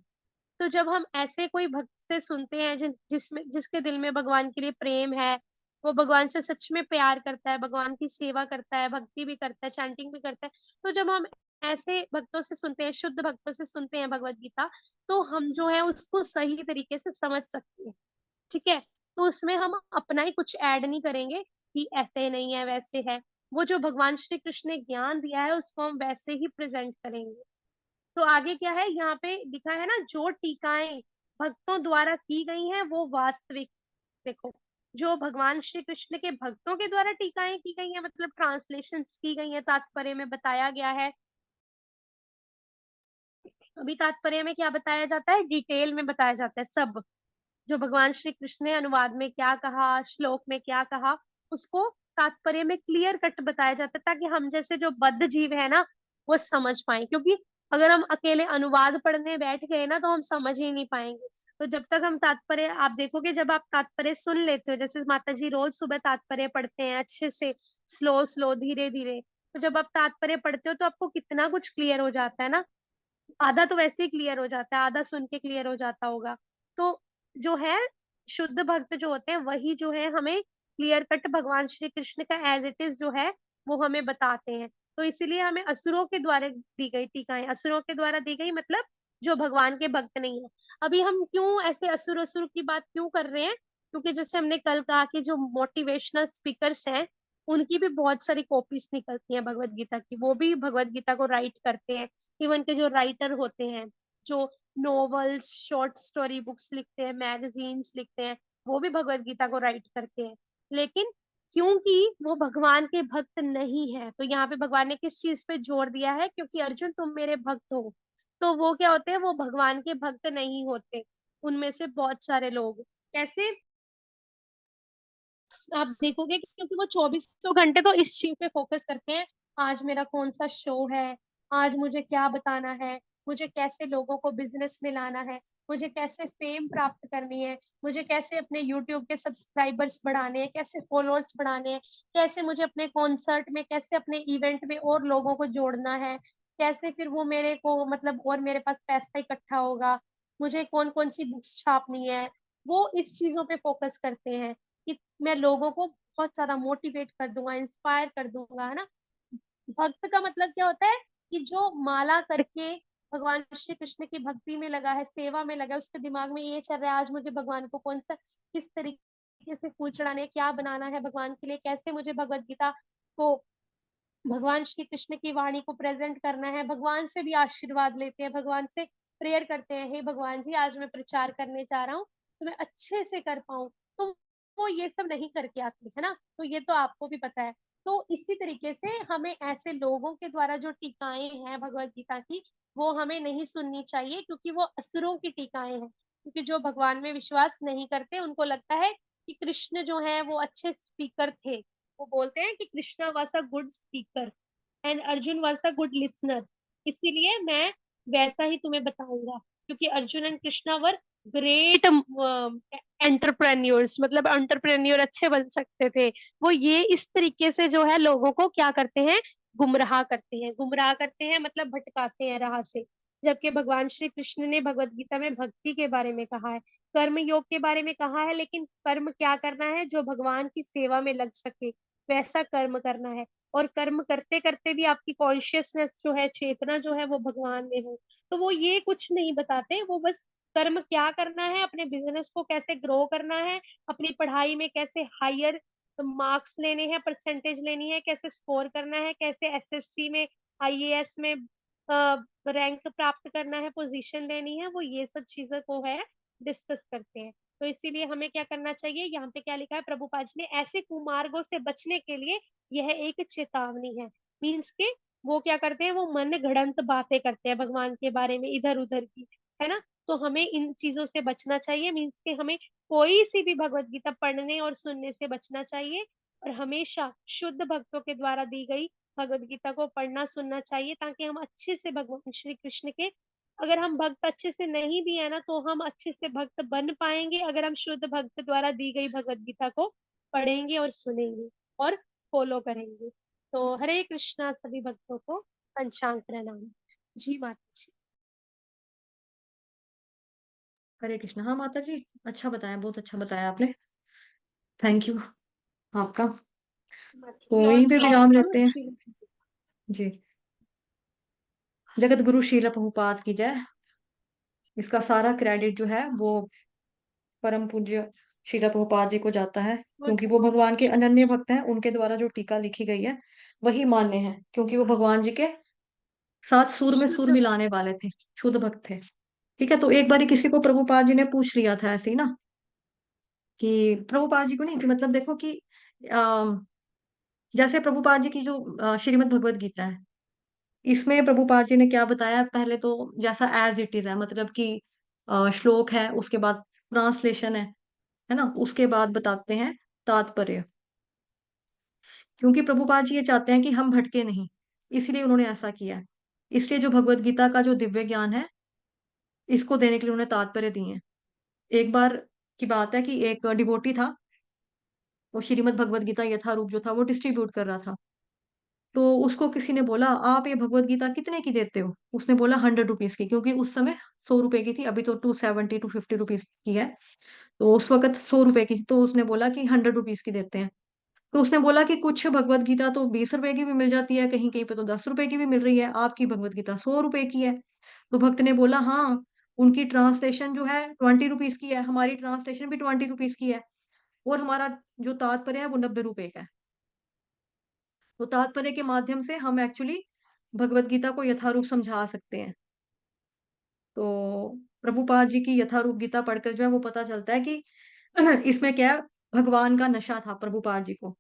[SPEAKER 1] तो जब हम ऐसे कोई भक्त से सुनते हैं जिसके दिल में भगवान के लिए प्रेम है, वो भगवान से सच में प्यार करता है, भगवान की सेवा करता है, भक्ति भी करता है, चैंटिंग भी करता है, तो जब हम ऐसे भक्तों से सुनते हैं, शुद्ध भक्तों से सुनते हैं भगवत गीता, तो हम जो है उसको सही तरीके से समझ सकते हैं, ठीक है। तो उसमें हम अपना ही कुछ ऐड नहीं करेंगे कि ऐसे नहीं है वैसे है, वो जो भगवान श्री कृष्ण ने ज्ञान दिया है उसको हम वैसे ही प्रेजेंट करेंगे। तो आगे क्या है, यहाँ पे लिखा है ना, जो टीकाएं भक्तों द्वारा की गई हैं वो वास्तविक, देखो, जो भगवान श्री कृष्ण के भक्तों के द्वारा टीकाएं की गई हैं, मतलब ट्रांसलेशंस की गई हैं, तात्पर्य में बताया गया है। अभी तात्पर्य में क्या बताया जाता है, डिटेल में बताया जाता है सब, जो भगवान श्री कृष्ण ने अनुवाद में क्या कहा, श्लोक में क्या कहा, उसको तात्पर्य में क्लियर कट बताया जाता है, ताकि हम जैसे जो बद्ध जीव है ना वो समझ पाए। क्योंकि अगर हम अकेले अनुवाद पढ़ने बैठ गए ना तो हम समझ ही नहीं पाएंगे। तो जब तक हम तात्पर्य, आप देखोगे जब आप तात्पर्य सुन लेते हो, जैसे माता जी रोज सुबह तात्पर्य पढ़ते हैं अच्छे से, स्लो स्लो धीरे धीरे, तो जब आप तात्पर्य पढ़ते हो तो आपको कितना कुछ क्लियर हो जाता है ना। आधा तो वैसे ही क्लियर हो जाता है, आधा सुन के क्लियर हो जाता होगा। तो जो है शुद्ध भक्त जो होते हैं वही जो है हमें क्लियर कट भगवान श्री कृष्ण का एज इट इज जो है वो हमें बताते हैं। तो इसीलिए हमें असुरों के द्वारा दी गई टीकाएं, असुरों के द्वारा दी गई मतलब जो भगवान के भक्त नहीं है। अभी हम क्यों ऐसे असुर असुर की बात क्यों कर रहे हैं, क्योंकि जैसे हमने कल कहा कि जो मोटिवेशनल स्पीकर्स हैं उनकी भी बहुत सारी कॉपीज निकलती हैं भगवत गीता की, वो भी भगवत गीता को राइट करते हैं। इवन के जो राइटर होते हैं, जो नॉवेल्स, शॉर्ट स्टोरी बुक्स लिखते हैं, मैगजीन्स लिखते हैं, वो भी भगवत गीता को राइट करते हैं। लेकिन क्योंकि वो भगवान के भक्त नहीं है, तो यहाँ पे भगवान ने किस चीज पे जोर दिया है, क्योंकि अर्जुन तुम मेरे भक्त हो। तो वो क्या होते हैं, वो भगवान के भक्त नहीं होते। उनमें से बहुत सारे लोग कैसे, आप देखोगे कि क्योंकि वो 24 घंटे तो इस चीज पे फोकस करते हैं, आज मेरा कौन सा शो है, आज मुझे क्या बताना है, मुझे कैसे लोगों को बिजनेस में लाना है, मुझे कैसे फेम प्राप्त करनी है, मुझे कैसे अपने यूट्यूब के सब्सक्राइबर्स बढ़ाने हैं, कैसे फॉलोअर्स बढ़ाने हैं, कैसे मुझे अपने कॉन्सर्ट में, कैसे अपने इवेंट में और लोगों को जोड़ना है, कैसे फिर वो मेरे को मतलब और मेरे पास पैसा इकट्ठा होगा, मुझे कौन कौन सी बुक्स छापनी है। वो इस चीजों पे फोकस करते हैं कि मैं लोगों को बहुत ज्यादा मोटिवेट कर दूंगा, इंस्पायर कर दूंगा, है ना। भक्त का मतलब क्या होता है कि जो माला करके भगवान श्री कृष्ण की भक्ति में लगा है, सेवा में लगा है, उसके दिमाग में ये चल रहा है आज मुझे भगवान को कौन सा, किस तरीके से फूल चढ़ाने हैं, क्या बनाना है भगवान के लिए, कैसे मुझे भगवत गीता को, भगवान श्री कृष्ण की वाणी को प्रेजेंट करना है। भगवान से भी आशीर्वाद लेते हैं, भगवान से प्रेयर करते हैं, हे भगवान जी आज मैं प्रचार करने जा रहा हूँ, तो मैं अच्छे से कर पाऊँ। तो वो ये सब नहीं करके आते, है ना। तो ये तो आपको भी पता है। तो इसी तरीके से हमें ऐसे लोगों के द्वारा जो टीकाएं हैं भगवत गीता की, वो हमें नहीं सुननी चाहिए, क्योंकि वो असुरों की टीकाएं हैं। क्योंकि जो भगवान में विश्वास नहीं करते, उनको लगता है कि कृष्ण जो है वो अच्छे स्पीकर थे। वो बोलते हैं कि Krishna was a good speaker and Arjun was a good listener, इसीलिए मैं वैसा ही तुम्हें बताऊंगा। क्योंकि Arjun and Krishna were great entrepreneurs, मतलब एंटरप्रेन्योर अच्छे बन सकते थे। वो ये इस तरीके से जो है लोगों को क्या करते हैं, गुमराह करते हैं। गुमराह करते हैं मतलब भटकाते हैं राह से। जबकि भगवान श्री कृष्ण ने भगवत गीता में भक्ति के बारे में कहा है, कर्म योग के बारे में कहा है, लेकिन कर्म क्या करना है, जो भगवान की सेवा में लग सके वैसा कर्म करना है। और कर्म करते करते भी आपकी कॉन्शियसनेस जो है, चेतना जो है, वो भगवान में हो। तो वो ये कुछ नहीं बताते, वो बस कर्म क्या करना है, अपने बिजनेस को कैसे ग्रो करना है, अपनी पढ़ाई में कैसे हायर मार्क्स लेने हैं, परसेंटेज लेनी है, कैसे स्कोर करना है, कैसे एसएससी में, आईएएस में रैंक प्राप्त करना है, पोजीशन लेनी है, वो ये सब चीजों को है डिस्कस करते हैं। तो इसीलिए हमें क्या करना चाहिए, यहाँ पे क्या लिखा है प्रभुपाद जी ने, ऐसे कुमार्गों से बचने के लिए यह एक चेतावनी है। मीन्स के वो क्या करते हैं, वो मन गढ़ंत बातें करते हैं भगवान के बारे में इधर उधर की, है ना। तो हमें इन चीजों से बचना चाहिए। मीन्स के हमें कोई सी भी भगवत गीता पढ़ने और सुनने से बचना चाहिए, और हमेशा शुद्ध भक्तों के द्वारा दी गई भगवत गीता को पढ़ना सुनना चाहिए, ताकि हम अच्छे से भगवान श्री कृष्ण के, अगर हम भक्त अच्छे से नहीं भी है ना, तो हम अच्छे से भक्त बन पाएंगे, अगर हम शुद्ध भक्त द्वारा दी गई भगवत गीता को पढ़ेंगे और सुनेंगे और फॉलो करेंगे। तो हरे कृष्णा, सभी भक्तों को पंचांग प्रणाम। जी माता जी।
[SPEAKER 3] हरे कृष्ण। हाँ माता जी, अच्छा बताया, बहुत अच्छा बताया आपने। थैंक यू आपका।
[SPEAKER 1] माता
[SPEAKER 3] तो
[SPEAKER 1] जी और
[SPEAKER 3] यहीं पे
[SPEAKER 1] श्लोक
[SPEAKER 3] विराम
[SPEAKER 1] बताओ
[SPEAKER 3] लेते हैं।
[SPEAKER 1] श्री।
[SPEAKER 3] जी। जगत गुरु श्रील प्रभुपाद की जय। इसका सारा क्रेडिट जो है वो परम पूज्य श्रील प्रभुपाद जी को जाता है, क्योंकि वो भगवान के अनन्य भक्त हैं। उनके द्वारा जो टीका लिखी गई है वही मान्य है, क्योंकि वो भगवान जी के साथ सुर में सुर
[SPEAKER 1] शुद्ध
[SPEAKER 3] मिलाने वाले थे, शुद्ध भक्त थे। ठीक है, तो एक बारी किसी को प्रभुपाद जी ने पूछ लिया था ऐसे ही ना, कि प्रभुपाद जी को नहीं, कि मतलब देखो कि जैसे प्रभुपाद जी की जो श्रीमद् भगवत गीता है, इसमें प्रभुपाद जी ने क्या बताया, पहले तो जैसा एज इट इज है, मतलब कि श्लोक है, उसके बाद ट्रांसलेशन है ना, उसके बाद बताते हैं तात्पर्य। क्योंकि प्रभुपाद जी ये चाहते हैं कि हम भटके नहीं, इसलिए उन्होंने ऐसा किया है। इसलिए जो भगवत गीता का जो दिव्य ज्ञान है, इसको देने के लिए उन्होंने तात्पर्य दिए हैं। एक बार की बात है कि एक डिवोटी था, वो श्रीमद् भगवत गीता यथारूप जो था वो डिस्ट्रीब्यूट कर रहा था। तो उसको किसी ने बोला, आप ये भगवत गीता कितने की देते हो? उसने बोला 100 रुपीज की, क्योंकि उस समय 100 रुपए की थी, अभी तो 270 250 रुपीज की है। तो उस वक्त 100 रुपए की थी, तो उसने बोला कि 100 रुपीज की देते हैं। तो उसने बोला कि कुछ भगवत गीता तो 20 रुपए की भी मिल जाती है, कहीं कहीं पे तो 10 रुपए की भी मिल रही है, आपकी भगवत गीता 100 रुपए की है। तो भक्त ने बोला, हाँ, उनकी ट्रांसलेशन जो है 20 रुपीज की है, हमारी ट्रांसलेशन भी 20 रुपीज की है, और हमारा जो तात्पर्य है वो 90 रुपए का है। तो तात्पर्य के माध्यम से हम एक्चुअली भगवत गीता को यथारूप समझा सकते हैं। तो प्रभुपाद जी की यथारूप गीता पढ़कर जो है वो पता चलता है कि इसमें क्या है, भगवान का नशा था प्रभुपाद जी को।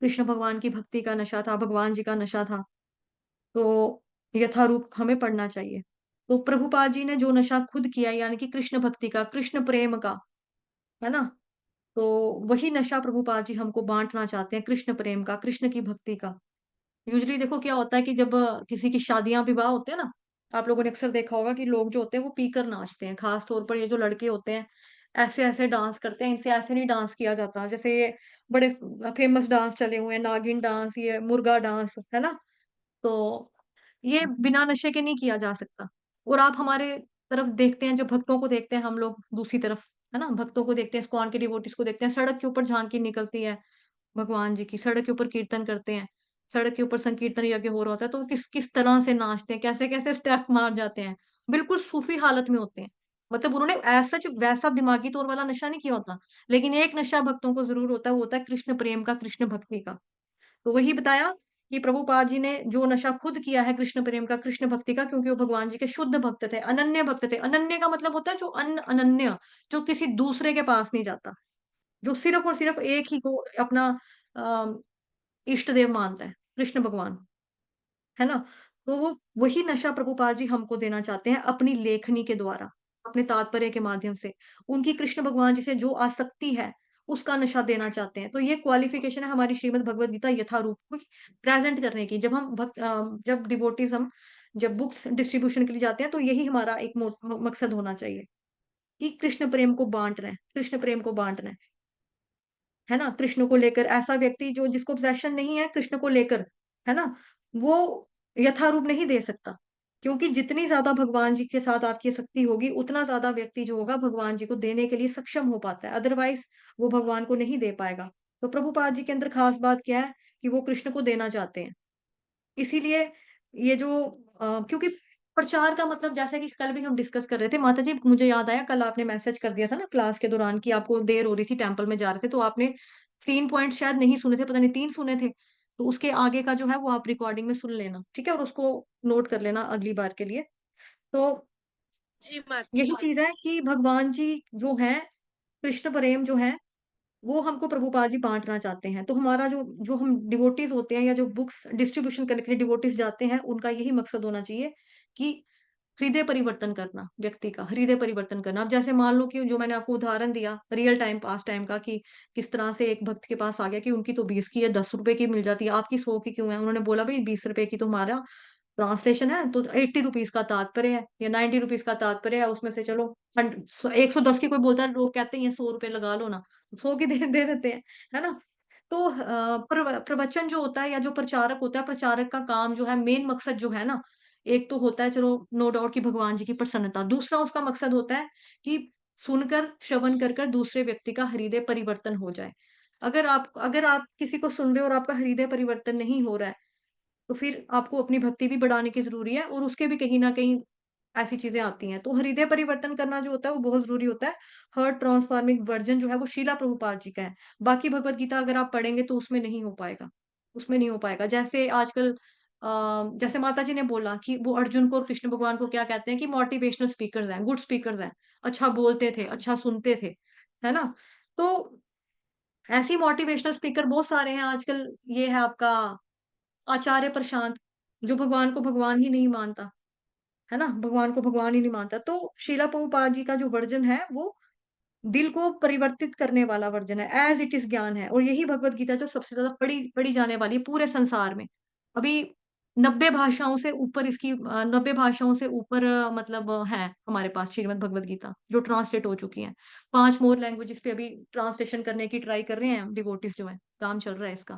[SPEAKER 3] कृष्ण भगवान की भक्ति का नशा था, भगवान जी का नशा था। तो यथारूप हमें पढ़ना चाहिए। तो प्रभुपाद जी ने जो नशा खुद किया यानी कि कृष्ण भक्ति का, कृष्ण प्रेम का, है ना? तो वही नशा प्रभुपाद जी हमको बाँटना चाहते हैं, कृष्ण प्रेम का, कृष्ण की भक्ति का। यूजुअली देखो क्या होता है कि जब किसी की शादियाँ विवाह होते हैं ना, आप लोगों ने अक्सर देखा होगा कि लोग जो होते हैं वो पीकर नाचते हैं। खास तौर पर ये जो लड़के होते हैं, ऐसे-ऐसे डांस करते हैं, इनसे ऐसे नहीं डांस किया जाता। जैसे ये बड़े फेमस डांस चले हुए हैं, नागिन डांस, ये मुर्गा डांस, है ना? तो ये बिना नशे के नहीं किया जा सकता। और आप हमारे तरफ देखते हैं, जब भक्तों को देखते हैं हम लोग दूसरी तरफ, है ना? भक्तों को देखते हैं, इस्कॉन के डिवोटीज़ को देखते हैं, सड़क के ऊपर झांकी निकलती है भगवान जी की, सड़क के ऊपर कीर्तन करते हैं, सड़क के ऊपर संकीर्तन यज्ञ हो रहा होता है, तो वो किस-किस तरह से नाचते हैं, कैसे-कैसे स्टेप मार जाते हैं। बिल्कुल सूफ़ी हालत में होते हैं। मतलब उन्होंने एज़ सच वैसा दिमागी तौर वाला नशा नहीं किया होता, लेकिन एक नशा भक्तों को ज़रूर होता है, वो होता है कृष्ण प्रेम का, कृष्ण भक्ति का। तो वही बताया कि प्रभुपाद जी ने जो नशा खुद किया है कृष्ण प्रेम का, कृष्ण भक्ति का, क्योंकि वो भगवान जी के शुद्ध भक्त थे, अनन्य भक्त थे। अनन्य का मतलब होता है जो अनन्य, जो किसी दूसरे के पास नहीं जाता, जो सिर्फ़ और सिर्फ़ एक ही को अपना अ, इष्ट देव मानता है, कृष्ण भगवान, है ना? तो वो वही नशा प्रभुपाद जी हमको देना चाहते हैं अपनी लेखनी के द्वारा, अपने तात्पर्य के माध्यम से। उनकी कृष्ण भगवान जी से जो आसक्ति है, उसका नशा देना चाहते हैं। तो ये क्वालिफ़िकेशन है हमारी श्रीमद् भगवद गीता यथारूप को प्रेज़ेंट करने की। जब डिवोटीज़ हम जब बुक्स डिस्ट्रीब्यूशन के लिए जाते हैं, तो यही हमारा एक मकसद होना चाहिए कि कृष्ण प्रेम को बाँट रहे हैं, कृष्ण प्रेम को बाँटना है ना? कृष्ण को लेकर ऐसा व्यक्ति जो जिसको ऑब्सेशन नहीं है कृष्ण को लेकर, है ना? वो यथारूप नहीं दे सकता। क्योंकि जितनी ज़्यादा भगवान जी के साथ आपकी शक्ति होगी, उतना ज़्यादा व्यक्ति जो होगा भगवान जी को देने के लिए सक्षम हो पाता है। अदरवाइज़ वो भगवान को नहीं दे पाएगा। तो प्रभुपाद जी के अंदर ख़ास बात क्या है कि वो कृष्ण को देना चाहते हैं। इसीलिए ये जो क्योंकि प्रचार का मतलब जैसे कि कल भी हम डिस्कस कर रहे थे, माताजी मुझे याद आया कल आपने मैसेज कर दिया था ना क्लास के दौरान कि आपको देर हो रही थी, टेम्पल में जा रहे थे, तो आपने 3 पॉइंट शायद नहीं सुने थे, पता नहीं 3 सुने थे। तो उसके आगे का जो है वो आप रिकॉर्डिंग में सुन लेना, ठीक है? और उसको नोट कर लेना अगली बार के लिए। तो
[SPEAKER 1] जी माता
[SPEAKER 3] यही
[SPEAKER 1] जी।
[SPEAKER 3] चीज़ है कि भगवान जी जो हैं, कृष्ण प्रेम जो है वो हमको प्रभुपाद जी बाँटना चाहते हैं। तो हमारा जो जो हम डिवोटीज़ होते हैं या जो बुक्स डिस्ट्रीब्यूशन करने के लिए डिवोटीज़ जाते हैं, उनका यही मकसद होना चाहिए कि हृदय परिवर्तन करना, व्यक्ति का हृदय परिवर्तन करना। अब जैसे मान लो कि जो मैंने आपको उदाहरण दिया रियल टाइम, पास्ट टाइम का कि किस तरह से एक भक्त के पास आ गया कि उनकी तो 20 की है, ₹10 की मिल जाती है, आपकी 100 की क्यों है? उन्होंने बोला भई ₹20 की तो हमारा ट्रांसलेशन है, तो ₹80 का तात्पर्य है या ₹90 का तात्पर्य है, उसमें से चलो 110 की कोई बोलता है, लोग कहते हैं ₹100 लगा लो ना, 100 की दे देते हैं, है ना? तो प्रवचन जो होता है या जो प्रचारक होता है, प्रचारक का काम जो है, मेन मकसद जो है ना, एक तो होता है चलो नो डाउट कि भगवान जी की प्रसन्नता, दूसरा उसका मकसद होता है कि सुनकर, श्रवण कर कर दूसरे व्यक्ति का हृदय परिवर्तन हो जाए। अगर आप किसी को सुन रहे हो और आपका हृदय परिवर्तन नहीं हो रहा है, तो फिर आपको अपनी भक्ति भी बढ़ाने की ज़रूरी है और उसके भी कहीं न कहीं ऐसी चीज़ें आती हैं। तो हृदय परिवर्तन करना जो होता है वो बहुत ज़रूरी होता है। हार्ट ट्रांसफॉर्मिंग वर्जन जो है वो शीला प्रभुपाद जी का है। बाकी भगवद गीता अगर आप पढ़ेंगे तो उसमें नहीं हो पाएगा, उसमें नहीं हो पाएगा। जैसे आजकल जैसे माता जी ने बोला कि वो अर्जुन को और कृष्ण भगवान को क्या कहते हैं कि मोटिवेशनल स्पीकर्स हैं, गुड स्पीकर्स हैं। अच्छा बोलते थे, अच्छा सुनते थे, है ना? तो ऐसे मोटिवेशनल स्पीकर बहुत सारे हैं आजकल। ये है आपका आचार्य प्रशांत, जो भगवान को भगवान ही नहीं मानता, है ना? भगवान को भगवान ही नहीं मानता। तो शीला प्रभुपाद जी का जो वर्जन है, वो दिल को परिवर्तित करने वाला वर्जन है, ऐज़ इट इज़ ज्ञान है और यही भगवद गीता जो सबसे ज़्यादा पढ़ी पढ़ी जाने वाली है पूरे संसार में। अभी 90 भाषाओं से ऊपर 90 भाषाओं से ऊपर मतलब है हमारे पास श्रीमद् भगवद गीता, जो ट्रांसलेट हो चुकी हैं। 5 मोर लैंग्वेजेज़ पे अभी ट्रांसलेशन करने की ट्राई कर रहे हैं डिवोटीज़ जो हैं, काम चल रहा है इसका।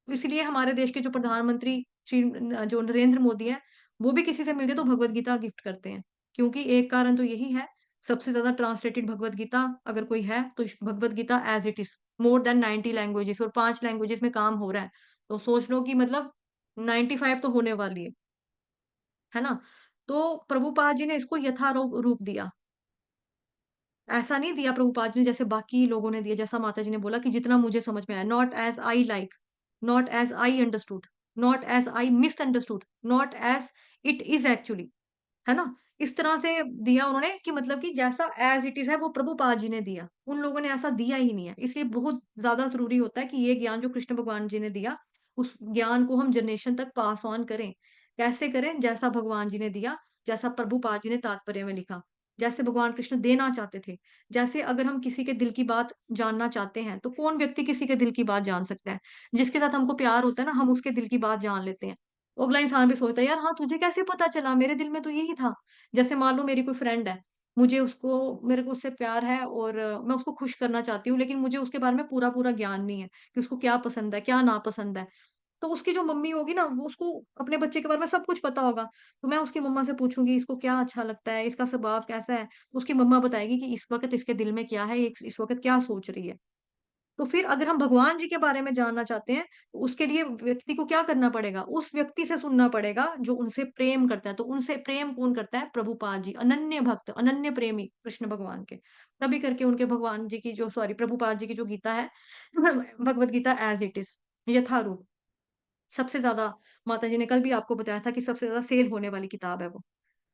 [SPEAKER 3] तो इसलिए हमारे देश के जो प्रधानमंत्री जो नरेंद्र मोदी हैं, वो भी किसी से मिलते तो भगवद गीता गिफ्ट करते हैं। क्योंकि एक कारण तो यही है, सबसे ज़्यादा ट्रांसलेटेड भगवद गीता अगर कोई है, तो Bhagavad Gita as it is, more than 90 languages और 5 लैंग्वेजेज़ में काम हो रहा है। तो सोच लो कि मतलब 95 तो होने वाली है ना? तो प्रभुपाद जी ने इसको रूप दिया। ऐसा नहीं दिया प्रभुपाद जी ने जैसे बाकी लोगों ने दिया, जैसा माता जी ने बोला कि जितना मुझे समझ में आया, not as I like. not as I understood, not as I misunderstood, not as it is actually, है ना? इस तरह से दिया उन्होंने कि मतलब कि जैसा एज़ इट इज़ है वो प्रभुपाद जी ने दिया। उन लोगों ने ऐसा दिया ही नहीं है। इसलिए बहुत ज़्यादा ज़रूरी होता है कि ये ज्ञान जो कृष्ण भगवान जी ने दिया, उस ज्ञान को हम जनरेशन तक पास ऑन करें। कैसे करें? जैसा भगवान जी ने दिया, जैसा प्रभुपाद जी ने तात्पर्य में लिखा, जैसे भगवान कृष्ण देना चाहते थे। जैसे अगर हम किसी के दिल की बात जानना चाहते हैं, तो कौन व्यक्ति किसी के दिल की बात जान सकता है? जिसके साथ हमको प्यार होता है ना, हम उसके दिल की बात जान लेते हैं। तो अगला इंसान भी सोचता है, यार हाँ, तुझे कैसे पता चला? मेरे दिल में तो यही था। जैसे मान लो मेरी कोई फ्रेंड है, मेरे को उससे प्यार है और मैं उसको खुश करना चाहती हूँ, लेकिन मुझे उसके बारे में पूरा-पूरा ज्ञान नहीं है कि उसको क्या पसंद है, क्या नापसंद है। तो उसकी जो मम्मी होगी ना, वो उसको अपने बच्चे के बारे में सब कुछ पता होगा। तो मैं उसकी मम्मा से पूछूँगी, इसको क्या अच्छा लगता है, इसका स्वभाव कैसा है? उसकी मम्मा बताएगी कि इस वक़्त इसके दिल में क्या है, ये इस वक़्त क्या सोच रही है। तो फिर अगर हम भगवान जी के बारे में जानना चाहते हैं, तो उसके लिए व्यक्ति को क्या करना पड़ेगा? उस व्यक्ति से सुनना पड़ेगा जो उनसे प्रेम करता है। तो उनसे प्रेम कौन करता है? प्रभुपाद जी, अनन्य भक्त, अनन्य प्रेमी कृष्ण भगवान के। तभी करके उनके भगवान जी की जो सॉरी प्रभुपाद जी की जो गीता है, Bhagavad Gita as it is, यथारूप। सबसे ज़्यादा माताजी ने कल भी आपको बताया था कि सबसे ज़्यादा सेल होने वाली किताब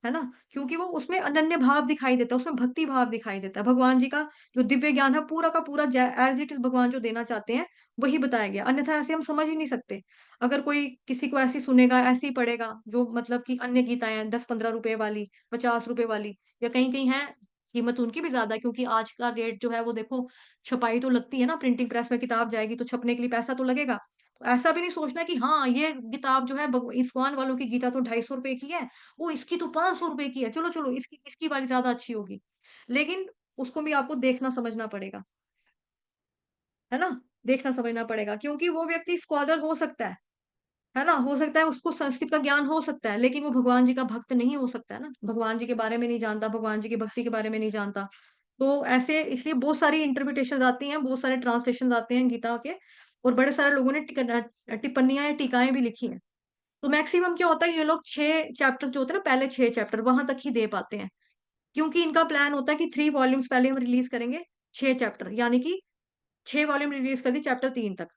[SPEAKER 3] है ना? क्योंकि वो उसमें अनन्य भाव दिखाई देता है, उसमें भक्ति भाव दिखाई देता है। भगवान जी का जो दिव्य ज्ञान है पूरा का पूरा जै एज़ इट इज़ भगवान जो देना चाहते हैं, वही बताया गया। अन्यथा ऐसे हम समझ ही नहीं सकते। अगर कोई किसी को ऐसे ही सुनेगा, ऐसे ही पढ़ेगा, जो मतलब कि अन्य गीताएँ हैं 10-15 रुपए वाली, 50 रुपए वाली या कहीं-कहीं है, कीमत उनकी भी ज़्यादा है क्योंकि आज का रेट जो है वो देखो छपाई तो लगती है ना, प्रिंटिंग प्रेस में किताब जाएगी तो छपने के लिए पैसा तो लगेगा। तो ऐसा भी नहीं सोचना कि हाँ, ये किताब जो है इस्कॉन वालों की गीता तो ₹250 की है, ओह! इसकी तो ₹500 की है, चलो इसकी इसकी वाली ज़्यादा अच्छी होगी। लेकिन उसको भी आपको देखना समझना पड़ेगा, है ना? देखना समझना पड़ेगा क्योंकि वो व्यक्ति स्कॉलर हो सकता है ना? हो सकता है उसको संस्कृत का ज्ञान हो सकता है, लेकिन वो भगवान जी का भक्त नहीं हो सकता है ना? भगवान जी के बारे में नहीं जानता, भगवान जी की भक्ति के बारे में नहीं जानता। तो ऐसे इसलिए बहुत सारी इंटरप्रिटेशंस आती हैं, बहुत सारे ट्रांसलेशंस आते हैं गीता के और बड़े सारे लोगों ने टिप्पणियाँ या टीकाएँ भी लिखी हैं। तो मैक्सिमम क्या होता है ये लोग 6 चैप्टर्स जो होते हैं ना पहले 6 चैप्टर वहाँ तक ही दे पाते हैं। क्योंकि इनका प्लान होता है कि 3 वॉल्यूम्स पहले हम रिलीज़ करेंगे, 6 चैप्टर यानी कि 6 वॉल्यूम रिलीज़ कर दी चैप्टर 3 तक।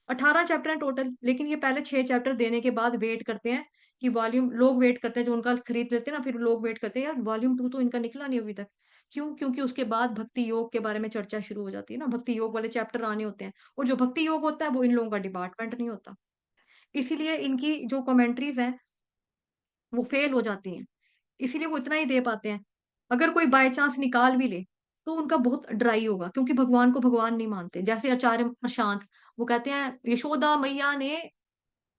[SPEAKER 3] 18 चैप्टर हैं टोटल, लेकिन ये पहले 6 चैप्टर देने के बाद वेट करते हैं कि वॉल्यूम लोग वेट करते हैं जो उनका खरीद लेते हैं ना, फिर लोग वेट करते हैं यार वॉल्यूम 2 तो इनका निकला नहीं अभी तक। क्यों? क्योंकि उसके बाद भक्ति योग के बारे में चर्चा शुरू हो जाती है ना, भक्ति योग वाले चैप्टर आने होते हैं और जो भक्ति योग होता है वो इन लोगों का डिपार्टमेंट नहीं होता। इसीलिए इनकी जो कमेंटरीज़ हैं, वो फेल हो जाती हैं। इसीलिए वो इतना ही दे पाते हैं। अगर कोई बाय चांस निकाल भी ले, तो उनका बहुत ड्राई होगा क्योंकि भगवान को भगवान नहीं मानते। जैसे आचार्य प्रशांत, वो कहते हैं यशोदा मैया ने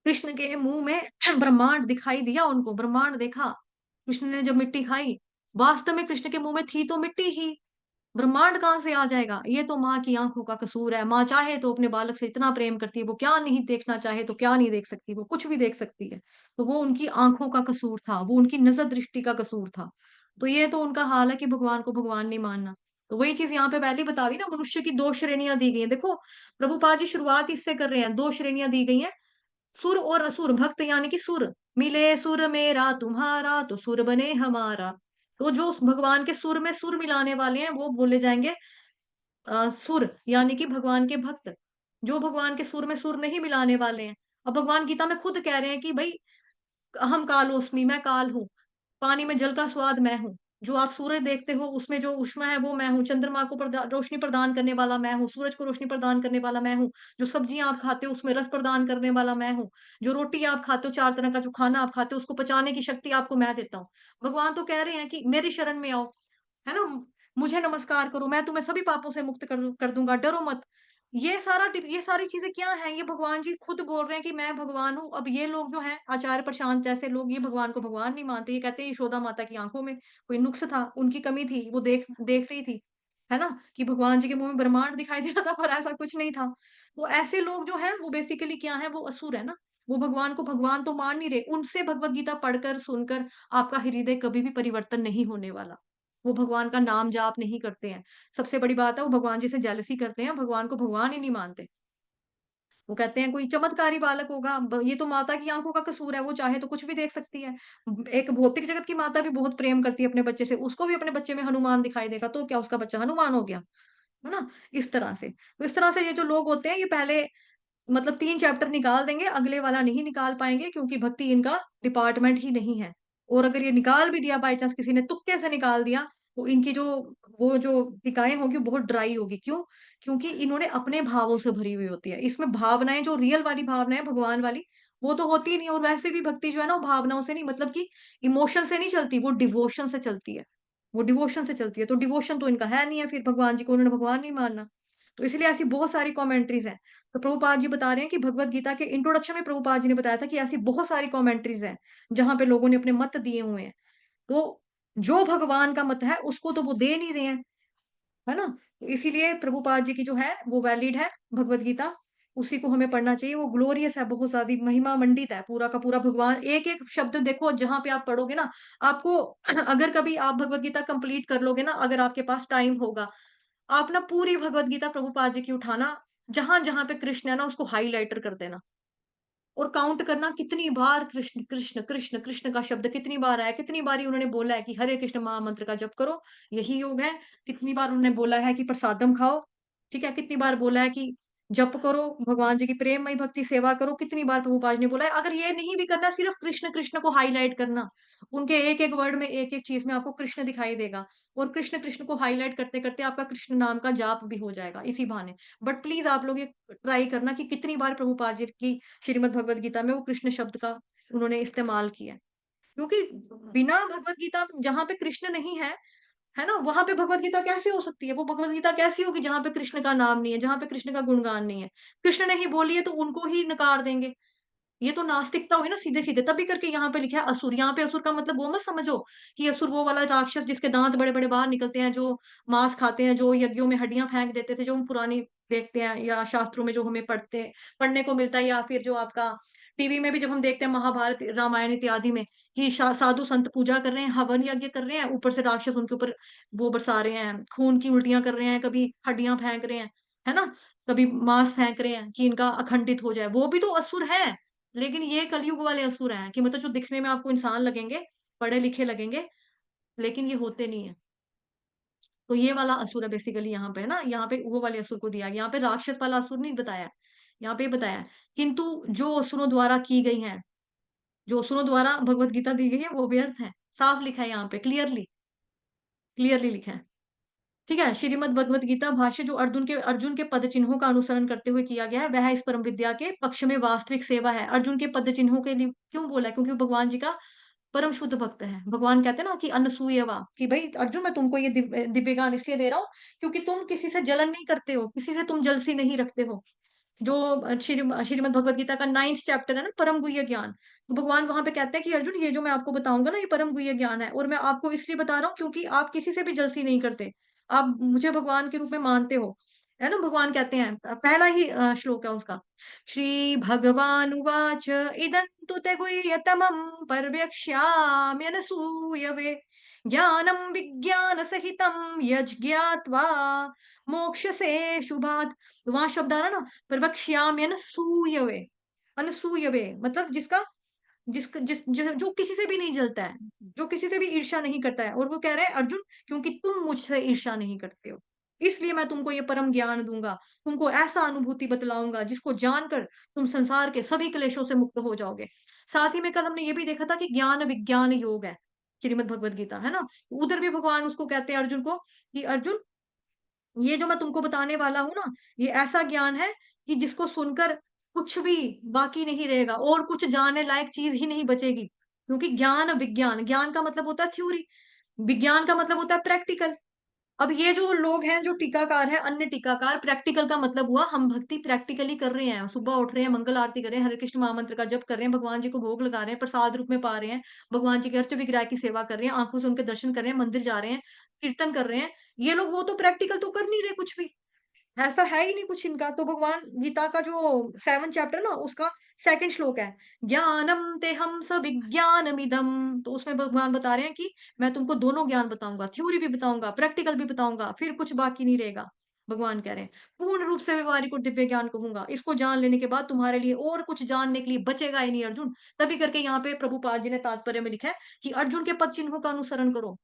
[SPEAKER 3] कृष्ण के मुँह में ब्रह्मांड दिखाई दिया उनको, ब्रह्मांड देखा। कृष्ण ने जब मिट्टी खाई, वास्तव में कृष्ण के मुँह में थी तो मिट्टी ही। ब्रह्मांड कहाँ से आ जाएगा? ये तो माँ की आँखों का कसूर है। माँ चाहे तो अपने बालक से इतना प्रेम करती है, वो क्या नहीं देखना चाहे तो क्या नहीं देख सकती, वो कुछ भी देख सकती है। तो वो उनकी आँखों का कसूर था, वो उनकी नज़र दृष्टि का कसूर था। तो ये तो उनका हाल है कि भगवान को भगवान नहीं मानना। तो वही चीज़ यहाँ पे पहले ही बता दी ना मनुष्य की 2 श्रेणियाँ दी गई हैं। देखो, प्रभुपाद जी शुरुआत इससे कर रहे हैं, 2 श्रेणियाँ दी गई हैं, सुर और असुर, भक्त यानी कि सुर। मिले सुर मेरा तुम्हारा तो सुर बने हमारा। तो जो उस भगवान के सुर में सुर मिलाने वाले हैं, वो बोले जाएँगे सुर यानी कि भगवान के भक्त, जो भगवान के सुर में सुर नहीं मिलाने वाले हैं। अब भगवान गीता में खुद कह रहे हैं कि भई अहम कालोस्मि मैं काल हूँ, पानी में जल का स्वाद मैं हूँ। जो आप सूरज देखते हो उसमें जो ऊष्मा है वो मैं हूँ, चंद्रमा को रोशनी प्रदान करने वाला मैं हूँ, सूरज को रोशनी प्रदान करने वाला मैं हूँ। जो सब्जियाँ आप खाते हो उसमें रस प्रदान करने वाला मैं हूँ। जो रोटी आप खाते हो 4 तरह का जो खाना आप खाते हो उसको पचाने की शक्ति आपको मैं देता हूँ। भगवान तो कह रहे हैं कि मेरी शरण में आओ। है ना? मुझे नमस्कार करो, मैं तुम्हें सभी पापों से मुक्त कर दूँगा, डरो मत। ये सारी चीज़ें क्या हैं? ये भगवान जी खुद बोल रहे हैं कि मैं भगवान हूँ। अब ये लोग जो हैं, आचार्य प्रशांत जैसे लोग, ये भगवान को भगवान नहीं मानते। ये कहते हैं यशोदा माता की आँखों में कोई नुक्स था, उनकी कमी थी, वो देख देख रही थी। है ना? कि भगवान जी के मुँह में ब्रह्मांड दिखाई दे रहा था पर ऐसा कुछ नहीं था। तो ऐसे लोग जो हैं, वो बेसिकली क्या हैं? वो असुर है ना। वो भगवान को भगवान तो मान नहीं रहे। उनसे भगवत गीता पढ़कर, सुनकर आपका हृदय कभी भी परिवर्तन नहीं होने वाला। वो भगवान का नाम जाप नहीं करते हैं। सबसे बड़ी बात है वो भगवान जी से जेलसी करते हैं, भगवान को भगवान ही नहीं मानते। वो कहते हैं कोई चमत्कारी बालक होगा, ये तो माता की आँखों का कसूर है, वो चाहे तो कुछ भी देख सकती है। एक भौतिक जगत की माता भी बहुत प्रेम करती है अपने बच्चे से, उसको भी अपने बच्चे में हनुमान दिखाई देगा, तो क्या उसका बच्चा हनुमान हो गया? है ना? इस तरह से। तो इस तरह से ये जो लोग होते हैं, ये पहले मतलब 3 चैप्टर निकाल देंगे, अगले वाला नहीं निकाल पाएँगे क्योंकि भक्ति इनका डिपार्टमेंट ही नहीं है। और अगर ये निकाल भी दिया बाय चांस किसी ने तुक्के से निकाल दिया, तो इनकी जो टीकाएँ होंगी बहुत ड्राई होगी। क्यों? क्योंकि इन्होंने अपने भावों से भरी हुई होती है। इसमें भावनाएँ जो रियल वाली भावनाएँ भगवान वाली, वो तो होती ही नहीं और वैसे भी भक्ति जो है ना वो भावनाओं से नहीं मतलब कि इमोशन से नहीं चलती, वो डिवोशन से चलती है। वो डिवोशन से चलती है, तो डिवोशन तो इनका है नहीं है फिर भगवान जी को उन्होंने भगवान नहीं मानना। तो इसलिए ऐसी बहुत सारी कमेंटरीज़ हैं। तो प्रभुपाद जी बता रहे हैं कि भगवत गीता के इंट्रोडक्शन में प्रभुपाद जी ने बताया था कि ऐसी बहुत सारी कमेंटरीज़ हैं, जहाँ पे लोगों ने अपने मत दिए हुए हैं। तो जो भगवान का मत है उसको तो वो दे नहीं रहे हैं, है ना? तो इसीलिए प्रभुपाद जी की जो है वो वैलिड है भगवत गीता, उसी को हमें पढ़ना चाहिए। वो ग्लोरियस है, बहुत ज़्यादा महिमा मंडित है, पूरा का पूरा भगवान एक-एक शब्द देखो जहाँ पे आप पढ़ोगे ना, आपको अगर कभी आप भगवत गीता कंप्लीट कर लोगे ना, अगर आपके पास टाइम होगा, आप ना पूरी भगवत गीता प्रभुपाद जी की उठाना, जहाँ-जहाँ पे कृष्ण है ना उसको हाइलाइटर कर देना। और काउंट करना कितनी बार कृष्ण, कृष्ण, कृष्ण, कृष्ण का शब्द कितनी बार आया, कितनी बारी उन्होंने बोला है कि हरे कृष्ण महामंत्र का जप करो, यही योग है। कितनी बार उन्होंने बोला है कि प्रसादम खाओ, ठीक है? कितनी बार बोला है कि जप करो, भगवान जी की प्रेममयी भक्ति सेवा करो, कितनी बार प्रभुपाद जी ने बोला है। अगर ये नहीं भी करना, सिर्फ कृष्ण, कृष्ण को हाइलाइट करना, उनके एक-एक वर्ड में, एक-एक चीज़ में आपको कृष्ण दिखाई देगा और कृष्ण, कृष्ण को हाइलाइट करते-करते आपका कृष्ण नाम का जाप भी हो जाएगा इसी बहाने। बट प्लीज़ आप लोग ये ट्राई करना कि कितनी बार प्रभुपाद जी की श्रीमद् भगवत गीता में वो कृष्ण शब्द का उन्होंने इस्तेमाल किया है। क्योंकि बिना भगवत गीता जहाँ पे कृष्ण नहीं है ना? वहाँ पे भगवत गीता कैसे हो सकती है? वो भगवत गीता कैसी होगी जहाँ पे कृष्ण का नाम नहीं है, जहाँ पे कृष्ण का गुणगान नहीं है? कृष्ण ने ही बोली है तो उनको ही नकार देंगे। ये तो नास्तिकता हुई ना सीधे-सीधे, तभी करके यहाँ पे लिखा है असुर। यहाँ पे असुर का मतलब वो मत समझो कि असुर वो वाला राक्षस जिसके दाँत बड़े-बड़े बाहर निकलते हैं, जो मांस खाते हैं, जो यज्ञों में हड्डियाँ फेंक देते थे, जो हम पुरानी देखते हैं या शास्त्रों में जो हमें पढ़ने को मिलता है या फिर जो आपका टीवी में भी जब हम देखते हैं महाभारत, रामायण इत्यादि में कि साधु संत पूजा कर रहे हैं, हवन यज्ञ कर रहे हैं, ऊपर से राक्षस उनके ऊपर वो बरसा रहे हैं, खून की उल्टियाँ कर रहे हैं, कभी हड्डियाँ फेंक रहे हैं, है ना? कभी मांस फेंक रहे हैं कि इनका अखंडित हो जाए, वो भी तो असुर हैं। लेकिन ये कलयुग वाले असुर हैं कि मतलब जो दिखने में आपको इंसान लगेंगे, पढ़े-लिखे लगेंगे, लेकिन ये होते नहीं हैं। तो ये वाला असुर है बेसिकली यहाँ पे, है ना? यहाँ पे वो वाले असुर को दिया गया। यहाँ पे राक्षस वाला असुर नहीं बताया है। यहाँ पे ये बताया है, किंतु जो असुरों द्वारा की गई हैं, जो असुरों द्वारा भगवत गीता दी गई है, वो व्यर्थ है। साफ लिखा है यहाँ पे क्लियरली, क्लियरली लिखा है। ठीक है? श्रीमद् भगवत गीता भाष्य जो अर्जुन के पद चिन्हों का अनुसरण करते हुए किया गया है, वह इस परम विद्या के पक्ष में वास्तविक सेवा है। अर्जुन के पद चिन्हों के लिए क्यों बोला है? क्योंकि वो भगवान जी का परम शुद्ध भक्त है। भगवान कहते हैं ना कि अनसूयवा कि भई अर्जुन मैं तुमको ये दिव्य ज्ञान इसलिए दे रहा हूँ, क्योंकि तुम किसी से जलन नहीं करते हो, किसी से तुम जलसी नहीं रखते हो। जो श्रीमद् भगवत गीता का 9th चैप्टर है ना परम गुह्य ज्ञान, तो भगवान वहाँ पे कहते हैं कि अर्जुन ये जो मैं आपको बताऊँगा ना ये परम गुह्य ज्ञान है और मैं आपको इसलिए बता रहा हूँ क्योंकि आप किसी से भी जलसी नहीं करते। आप मुझे भगवान के रूप में मानते हो। है ना? भगवान कहते हैं पहला ही श्लोक है उसका। श्री भगवानुवाच इदं तु ते गुह्यतमं पर्यक्ष्याम्यनसूयवे ज्ञानं विज्ञानसहितं यज्ञात्वा मोक्षसे शुभात्। तो वहाँ शब्द आ रहा ना प्रवक्ष्यामि अनसूयवे, अनसूयवे मतलब जिसका जिस जिस जो जो किसी से भी नहीं जलता है, जो किसी से भी ईर्ष्या नहीं करता है और वो कह रहा है अर्जुन क्योंकि तुम मुझसे ईर्ष्या नहीं करते हो, इसलिए मैं तुमको ये परम ज्ञान दूँगा, तुमको ऐसा अनुभूति बतलाऊँगा जिसको जानकर तुम संसार के सभी क्लेशों से मुक्त हो जाओगे। साथ ही में कल हमने ये भी देखा था कि ज्ञान विज्ञान योग है, श्रीमद् भगवत गीता, है ना? उधर भी भगवान उसको कहते हैं अर्जुन को कि अर्जुन ये जो मैं तुमको बताने वाला हूँ ना, ये ऐसा ज्ञान है कि जिसको सुनकर कुछ भी बाकी नहीं रहेगा और कुछ जानने लायक चीज़ ही नहीं बचेगी। क्योंकि ज्ञान का मतलब होता है थ्योरी, विज्ञान का मतलब होता है प्रैक्टिकल। अब ये जो लोग हैं, जो टीकाकार हैं, अन्य टीकाकार, प्रैक्टिकल का मतलब हुआ हम भक्ति प्रैक्टिकली कर रहे हैं। सुबह उठ रहे हैं, मंगल आरती कर रहे हैं, हरे कृष्ण महामंत्र का जप कर रहे हैं, भगवान जी को भोग लगा रहे हैं, प्रसाद रूप में पा रहे हैं, भगवान जी के अर्च विग्रह की सेवा कर रहे हैं, आँखों से उनके दर्शन कर रहे हैं, मंदिर जा रहे हैं, कीर्तन कर रहे हैं। ये लोग वो तो प्रैक्टिकल तो कर नहीं रहे कुछ भी। ऐसा है ही नहीं कुछ इनका। तो भगवान गीता का जो 7 चैप्टर ना उसका 2nd श्लोक है, ज्ञानम तेहं सविज्ञानमिदं। तो उसमें भगवान बता रहे हैं कि मैं तुमको दोनों ज्ञान बताऊँगा, थ्योरी भी बताऊँगा, प्रैक्टिकल भी बताऊँगा, फिर कुछ बाकी नहीं रहेगा। भगवान कह रहे हैं, पूर्ण रूप से व्यवहारिक और दिव्य ज्ञान कहूँगा। इसको जान लेने के बाद तुम्हारे लिए और कुछ जानने के लिए बचेगा ही नहीं अर्जुन। तभी करके यहाँ पे प्रभुपाद जी ने तात्पर्य में लिखा है कि अर्जुन के पद चिन्हों का अनुसरण करो।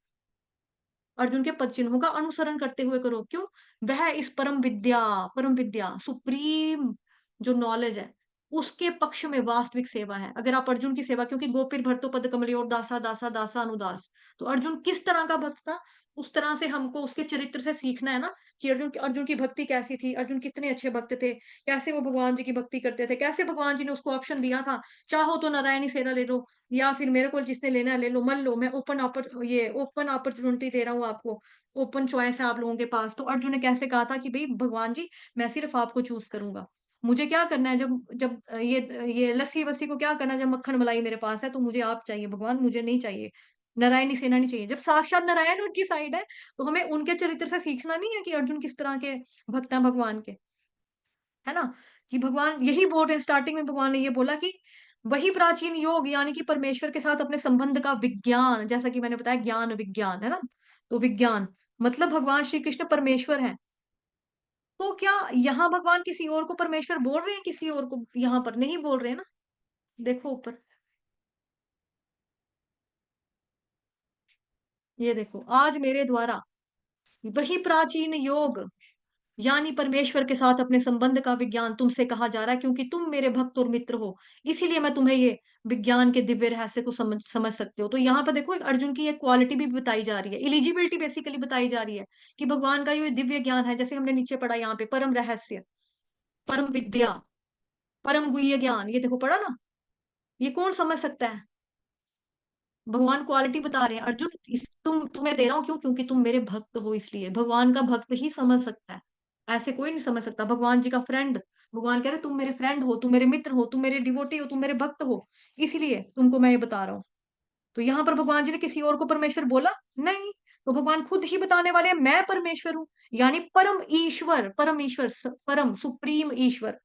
[SPEAKER 3] अर्जुन के पद चिन्हों का अनुसरण करते हुए करो। क्यों? वह इस परम विद्या, सुप्रीम जो नॉलेज है, उसके पक्ष में वास्तविक सेवा है। अगर आप अर्जुन की सेवा, क्योंकि गोपीर भर्तो पद कमलयोर दासा दासा दासा अनुदास, तो अर्जुन किस तरह का भक्त था, उस तरह से हमको उसके चरित्र से सीखना है ना, कि अर्जुन की भक्ति कैसी थी, अर्जुन कितने अच्छे भक्त थे, कैसे वो भगवान जी की भक्ति करते थे, कैसे भगवान जी ने उसको ऑप्शन दिया था, चाहो तो नारायणी सेना ले लो, या फिर मेरे को जिसने लेना है ले लो, मन लो, मैं ओपन अपॉर्चुनिटी दे रहा हूँ आपको, ओपन चॉइस है आप लोगों के पास। तो अर्जुन ने कैसे कहा था कि भई भगवान जी, मैं सिर्फ आपको चूज़ करूँगा। मुझे क्या करना है, जब जब ये लस्सी-वस्सी को क्या करना है, जब मक्खन मलाई मेरे पास है, तो मुझे आप चाहिए भगवान, मुझे नहीं चाहिए, नारायणी सेना नहीं चाहिए। जब साक्षात नारायण उनकी साइड है, तो हमें उनके चरित्र से सीखना नहीं है कि अर्जुन किस तरह के भक्त हैं भगवान के, है ना? कि भगवान यही बोल रहे हैं, स्टार्टिंग में भगवान ने ये बोला कि वही प्राचीन योग, यानी कि परमेश्वर के साथ अपने संबंध का विज्ञान, जैसा कि मैंने बताया ज्ञान विज्ञान, है ना? तो विज्ञान मतलब भगवान श्री कृष्ण परमेश्वर हैं। तो क्या यहाँ भगवान किसी और को परमेश्वर बोल रहे हैं? किसी और को यहाँ पर नहीं बोल रहे हैं ना? देखो ऊपर, ये देखो, आज मेरे द्वारा वही प्राचीन योग, यानी परमेश्वर के साथ अपने संबंध का विज्ञान तुमसे कहा जा रहा है, क्योंकि तुम मेरे भक्त और मित्र हो। इसीलिए मैं तुम्हें ये विज्ञान के दिव्य रहस्य को समझ सकते हो। तो यहाँ पर देखो, एक अर्जुन की एक क्वालिटी भी बताई जा रही है, एलिजिबिलिटी बेसिकली बताई जा रही है, कि भगवान का ये दिव्य ज्ञान है, जैसे हमने नीचे पढ़ा यहाँ पे, परम रहस्य, परम विद्या, परम गुह्य ज्ञान, ये देखो पढ़ा ना? ये कौन समझ सकता है? भगवान क्वालिटी बता रहे हैं, अर्जुन इस तुम्हें दे रहा हूँ, क्यों? क्योंकि तुम मेरे भक्त हो, इसलिए भगवान का भक्त ही समझ सकता है, ऐसे कोई नहीं समझ सकता। भगवान जी का फ्रेंड, भगवान कह रहे तुम मेरे फ्रेंड हो, तुम मेरे मित्र हो, तुम मेरे डिवोटी हो, तुम मेरे भक्त हो, इसीलिए तुमको मैं ये बता रहा हूँ। तो यहाँ पर भगवान जी ने किसी और को परमेश्वर बोला नहीं, तो भगवान खुद ही बताने वाले हैं, मैं परमेश्वर हूँ, यानी परम ईश्वर, परम सुप्रीम ईश्वर,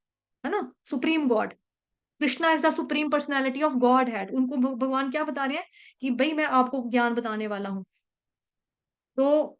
[SPEAKER 3] है ना, supreme God. Krishna is the supreme personality of God head. उनको भगवान क्या बता रहे हैं, कि भाई मैं आपको ज्ञान बताने वाला हूँ। तो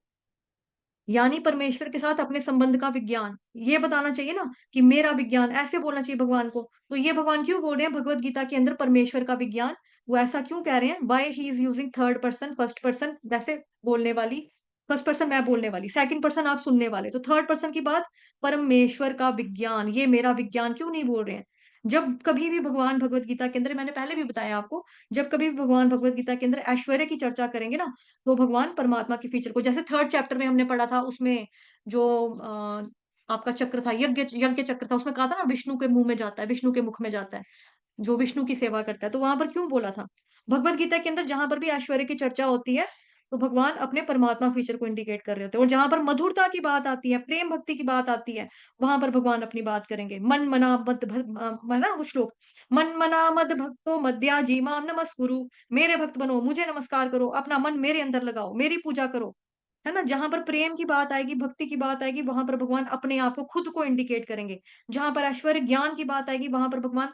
[SPEAKER 3] यानी परमेश्वर के साथ अपने संबंध का विज्ञान, ये बताना चाहिए ना, कि मेरा विज्ञान, ऐसे बोलना चाहिए भगवान को। तो ये भगवान क्यों बोल रहे हैं भगवत गीता के अंदर परमेश्वर का विज्ञान, वो ऐसा क्यों कह रहे हैं, why he is using third person, first person वैसे बोलने वाली, फर्स्ट पर्सन मैं बोलने वाली, सेकंड पर्सन आप सुनने वाले, तो थर्ड पर्सन की बात, परमेश्वर का विज्ञान, ये मेरा विज्ञान क्यों नहीं बोल रहे हैं? जब कभी भी भगवान भगवत गीता के अंदर, मैंने पहले भी बताया आपको, जब कभी भी भगवान भगवत गीता के अंदर ऐश्वर्य की चर्चा करेंगे ना, तो भगवान परमात्मा के फीचर को, जैसे थर्ड चैप्टर में हमने पढ़ा था, उसमें जो आपका चक्र था, यज्ञ यज्ञ चक्र था, उसमें कहा था ना विष्णु के मुंह में जाता है, विष्णु के मुख में जाता है, जो विष्णु की सेवा करता है, तो वहां पर क्यों बोला था? भगवत गीता के अंदर जहां पर भी ऐश्वर्य की चर्चा होती है, तो भगवान अपने परमात्मा फीचर को इंडिकेट कर रहे होते हैं, और जहां पर मधुरता की बात आती है, प्रेम भक्ति की बात आती है, वहां पर भगवान अपनी बात करेंगे। मन मना मद ना वो श्लोक, मन मना मद भक्तो मद्या जीमाम नमस्कुरु, मेरे भक्त बनो, मुझे नमस्कार करो, अपना मन मेरे अंदर लगाओ, मेरी पूजा करो, है ना? जहां पर प्रेम की बात आएगी, भक्ति की बात आएगी, वहां पर भगवान अपने आप को, खुद को इंडिकेट करेंगे। जहां पर ऐश्वर्य ज्ञान की बात आएगी, वहां पर भगवान,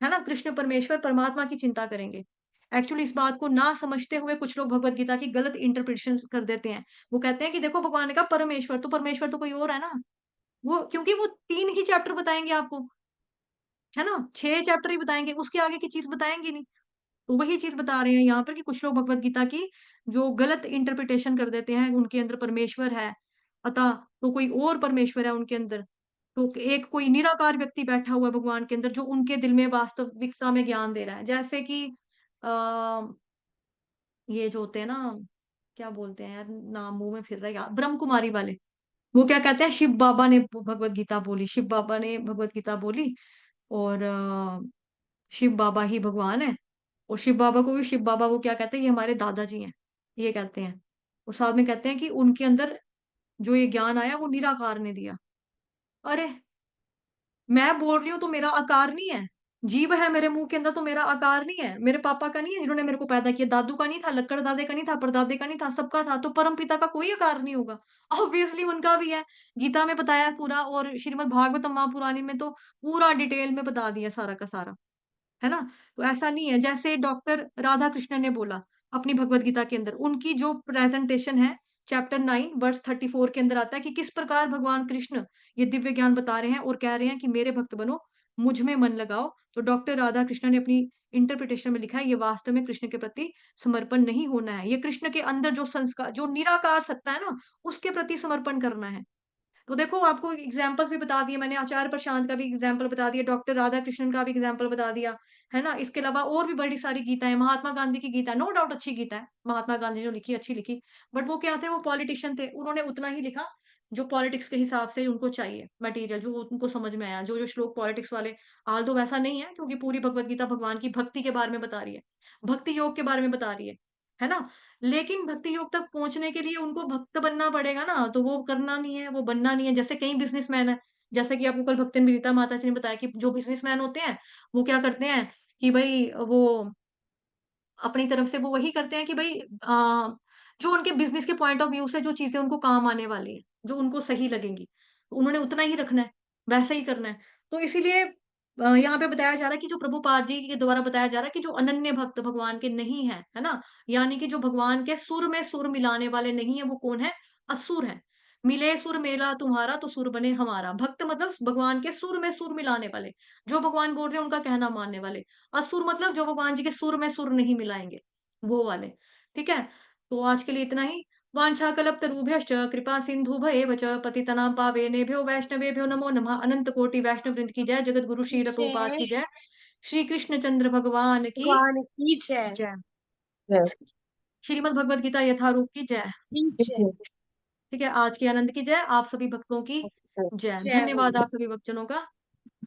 [SPEAKER 3] है ना, कृष्ण परमेश्वर परमात्मा की चिंता करेंगे। एक्चुअली इस बात को ना समझते हुए कुछ लोग भगवत गीता की गलत इंटरप्रिटेशन कर देते हैं। वो कहते हैं कि देखो भगवान ने कहा परमेश्वर तो कोई और है ना। वो क्योंकि वो 3 ही चैप्टर बताएँगे आपको, है ना? 6 चैप्टर ही बताएँगे, उसके आगे की चीज़ बताएँगे नहीं। तो वही चीज़ बता रहे हैं यहाँ पर, कि कुछ लोग भगवत गीता की जो गलत इंटरप्रिटेशन कर देते हैं, उनके अंदर परमेश्वर है, अतः तो कोई और परमेश्वर है उनके अंदर। तो एक कोई निराकार व्यक्ति बैठा हुआ है भगवान के अंदर, जो उनके दिल में वास्तविकता में ज्ञान दे रहा है। जैसे कि ये जो होते हैं ना, क्या बोलते हैं यार, नाम मुँह में फिर रहा है यार, ब्रह्म कुमारी वाले। वो क्या कहते हैं, शिव बाबा ने भगवत गीता बोली, शिव बाबा ने भगवत गीता बोली, और शिव बाबा ही भगवान है। और शिव बाबा को भी, शिव बाबा वो क्या कहते हैं, ये हमारे दादाजी हैं, ये कहते हैं। और साथ में कहते हैं कि उनके अंदर जो ये ज्ञान आया, वो निराकार ने दिया। अरे मैं बोल रही हूँ तो मेरा आकार नहीं है, जीव है मेरे मुंह के अंदर, तो मेरा आकार नहीं है, मेरे पापा का नहीं है जिन्होंने मेरे को पैदा किया, दादू का नहीं था, लक्कड़ दादे का नहीं था, परदादे का नहीं था, सबका था, तो परम पिता का कोई आकार नहीं होगा? ऑब्वियसली उनका भी है। गीता में बताया है पूरा, और श्रीमद् भागवतम महापुराणी में तो पूरा डिटेल में बता दिया सारा का सारा, है ना? तो ऐसा नहीं है, जैसे डॉक्टर राधा कृष्णन ने बोला अपनी भगवत गीता के अंदर, उनकी जो प्रेजेंटेशन है, चैप्टर 9 वर्स 34 के अंदर आता है, कि किस प्रकार भगवान कृष्ण ये दिव्य ज्ञान बता रहे हैं, और कह रहे हैं कि मेरे भक्त बनो, मुझ में मन लगाओ। तो डॉक्टर राधा कृष्ण ने अपनी इंटरप्रिटेशन में लिखा है, ये वास्तव में कृष्ण के प्रति समर्पण नहीं होना है, ये कृष्ण के अंदर जो संस्कार, जो निराकार सत्ता है ना, उसके प्रति समर्पण करना है। तो देखो आपको एग्जाम्पल्स भी बता दिए मैंने, आचार्य प्रशांत का भी एग्जाम्पल बता दिया, डॉक्टर राधा कृष्णन का भी एग्जाम्पल बता दिया, है ना। इसके अलावा और भी बड़ी सारी गीता है, महात्मा गांधी की गीता, नो डाउट अच्छी गीता है, महात्मा गांधी जो लिखी अच्छी लिखी, बट वो क्या थे, वो पॉलिटिशियन थे, उन्होंने उतना ही लिखा जो पॉलिटिक्स के हिसाब से उनको चाहिए मटेरियल, जो उनको समझ में आया। जो जो श्लोक पॉलिटिक्स वाले, आल तो वैसा नहीं है, क्योंकि पूरी भगवत गीता भगवान की भक्ति के बारे में बता रही है, भक्ति योग के बारे में बता रही है ना। लेकिन भक्ति योग तक पहुंचने के लिए उनको भक्त बनना पड़ेगा ना, तो वो करना नहीं है, वो बनना नहीं है। जैसे कई बिजनेसमैन है, जैसे कि आपको कल भक्तिन विनीता माता जी ने बताया कि जो बिजनेसमैन होते हैं वो क्या करते हैं कि भाई वो अपनी तरफ से वो वही करते हैं कि भाई जो उनके बिजनेस के पॉइंट ऑफ व्यू से जो चीजें उनको काम आने वाली है, जो उनको सही लगेंगी, उन्होंने उतना ही रखना है, वैसा ही करना है। तो इसीलिए यहाँ पे बताया जा रहा है कि जो प्रभुपाद जी के द्वारा बताया जा रहा है कि जो अनन्य भक्त भगवान के नहीं है, है ना, यानी कि जो भगवान के सुर में सुर मिलाने वाले नहीं है, वो कौन है? असुर है। मिले सुर मेला तुम्हारा तो सुर बने हमारा। भक्त मतलब भगवान के सुर में सुर मिलाने वाले, जो भगवान बोल रहे हैं उनका कहना मानने वाले। असुर मतलब जो भगवान जी के सुर में सुर नहीं मिलाएंगे, वो वाले। ठीक है, तो आज के लिए इतना ही। वांछा कल्पतरुभ्यश्च कृपा सिंधु भयेव च पतितनां पावनेभ्यो वैष्णवेभ्यो नमो नमः। अनंत कोटि वैष्णव वृंद की जय, जगत गुरु श्रील प्रभुपाद
[SPEAKER 1] जय
[SPEAKER 3] की जय, श्री कृष्ण चंद्र भगवान की
[SPEAKER 1] भगवान की जय।
[SPEAKER 3] जय,
[SPEAKER 2] जय
[SPEAKER 3] श्रीमद् भगवद गीता यथारूप की जय।
[SPEAKER 1] की जय।
[SPEAKER 3] ठीक है, आज के आनंद की जय, आप सभी भक्तों की जय।
[SPEAKER 1] जय हो।
[SPEAKER 3] धन्यवाद आप सभी भक्तजनों का।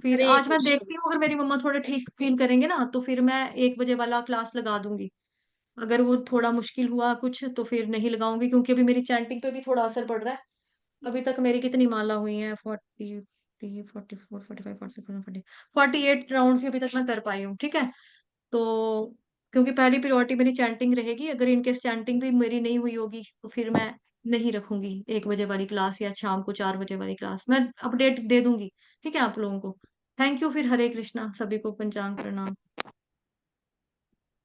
[SPEAKER 3] फिर
[SPEAKER 1] हरे
[SPEAKER 3] आज मैं
[SPEAKER 1] कृष्ण।
[SPEAKER 3] देखती हूँ, अगर मेरी मम्मा थोड़े ठीक फील करेंगे ना, तो फिर मैं 1 बजे वाला क्लास लगा दूंगी। अगर वो थोड़ा मुश्किल हुआ कुछ तो फिर नहीं लगाऊंगी, क्योंकि अभी मेरी चैंटिंग पे भी थोड़ा असर पड़ रहा है। अभी तक मेरी कितनी माला हुई है? 48 राउंड ही अभी तक मैं कर पाई हूँ। ठीक है, तो क्योंकि पहली प्रायोरिटी मेरी चैंटिंग रहेगी, अगर इनकेस चैंटिंग भी मेरी नहीं हुई होगी तो फिर मैं नहीं रखूंगी 1 बजे वाली क्लास या शाम को 4 बजे वाली क्लास, मैं अपडेट दे दूंगी। ठीक है आप लोगों को। थैंक यू, फिर हरे कृष्णा, सभी को पंचांग प्रणाम।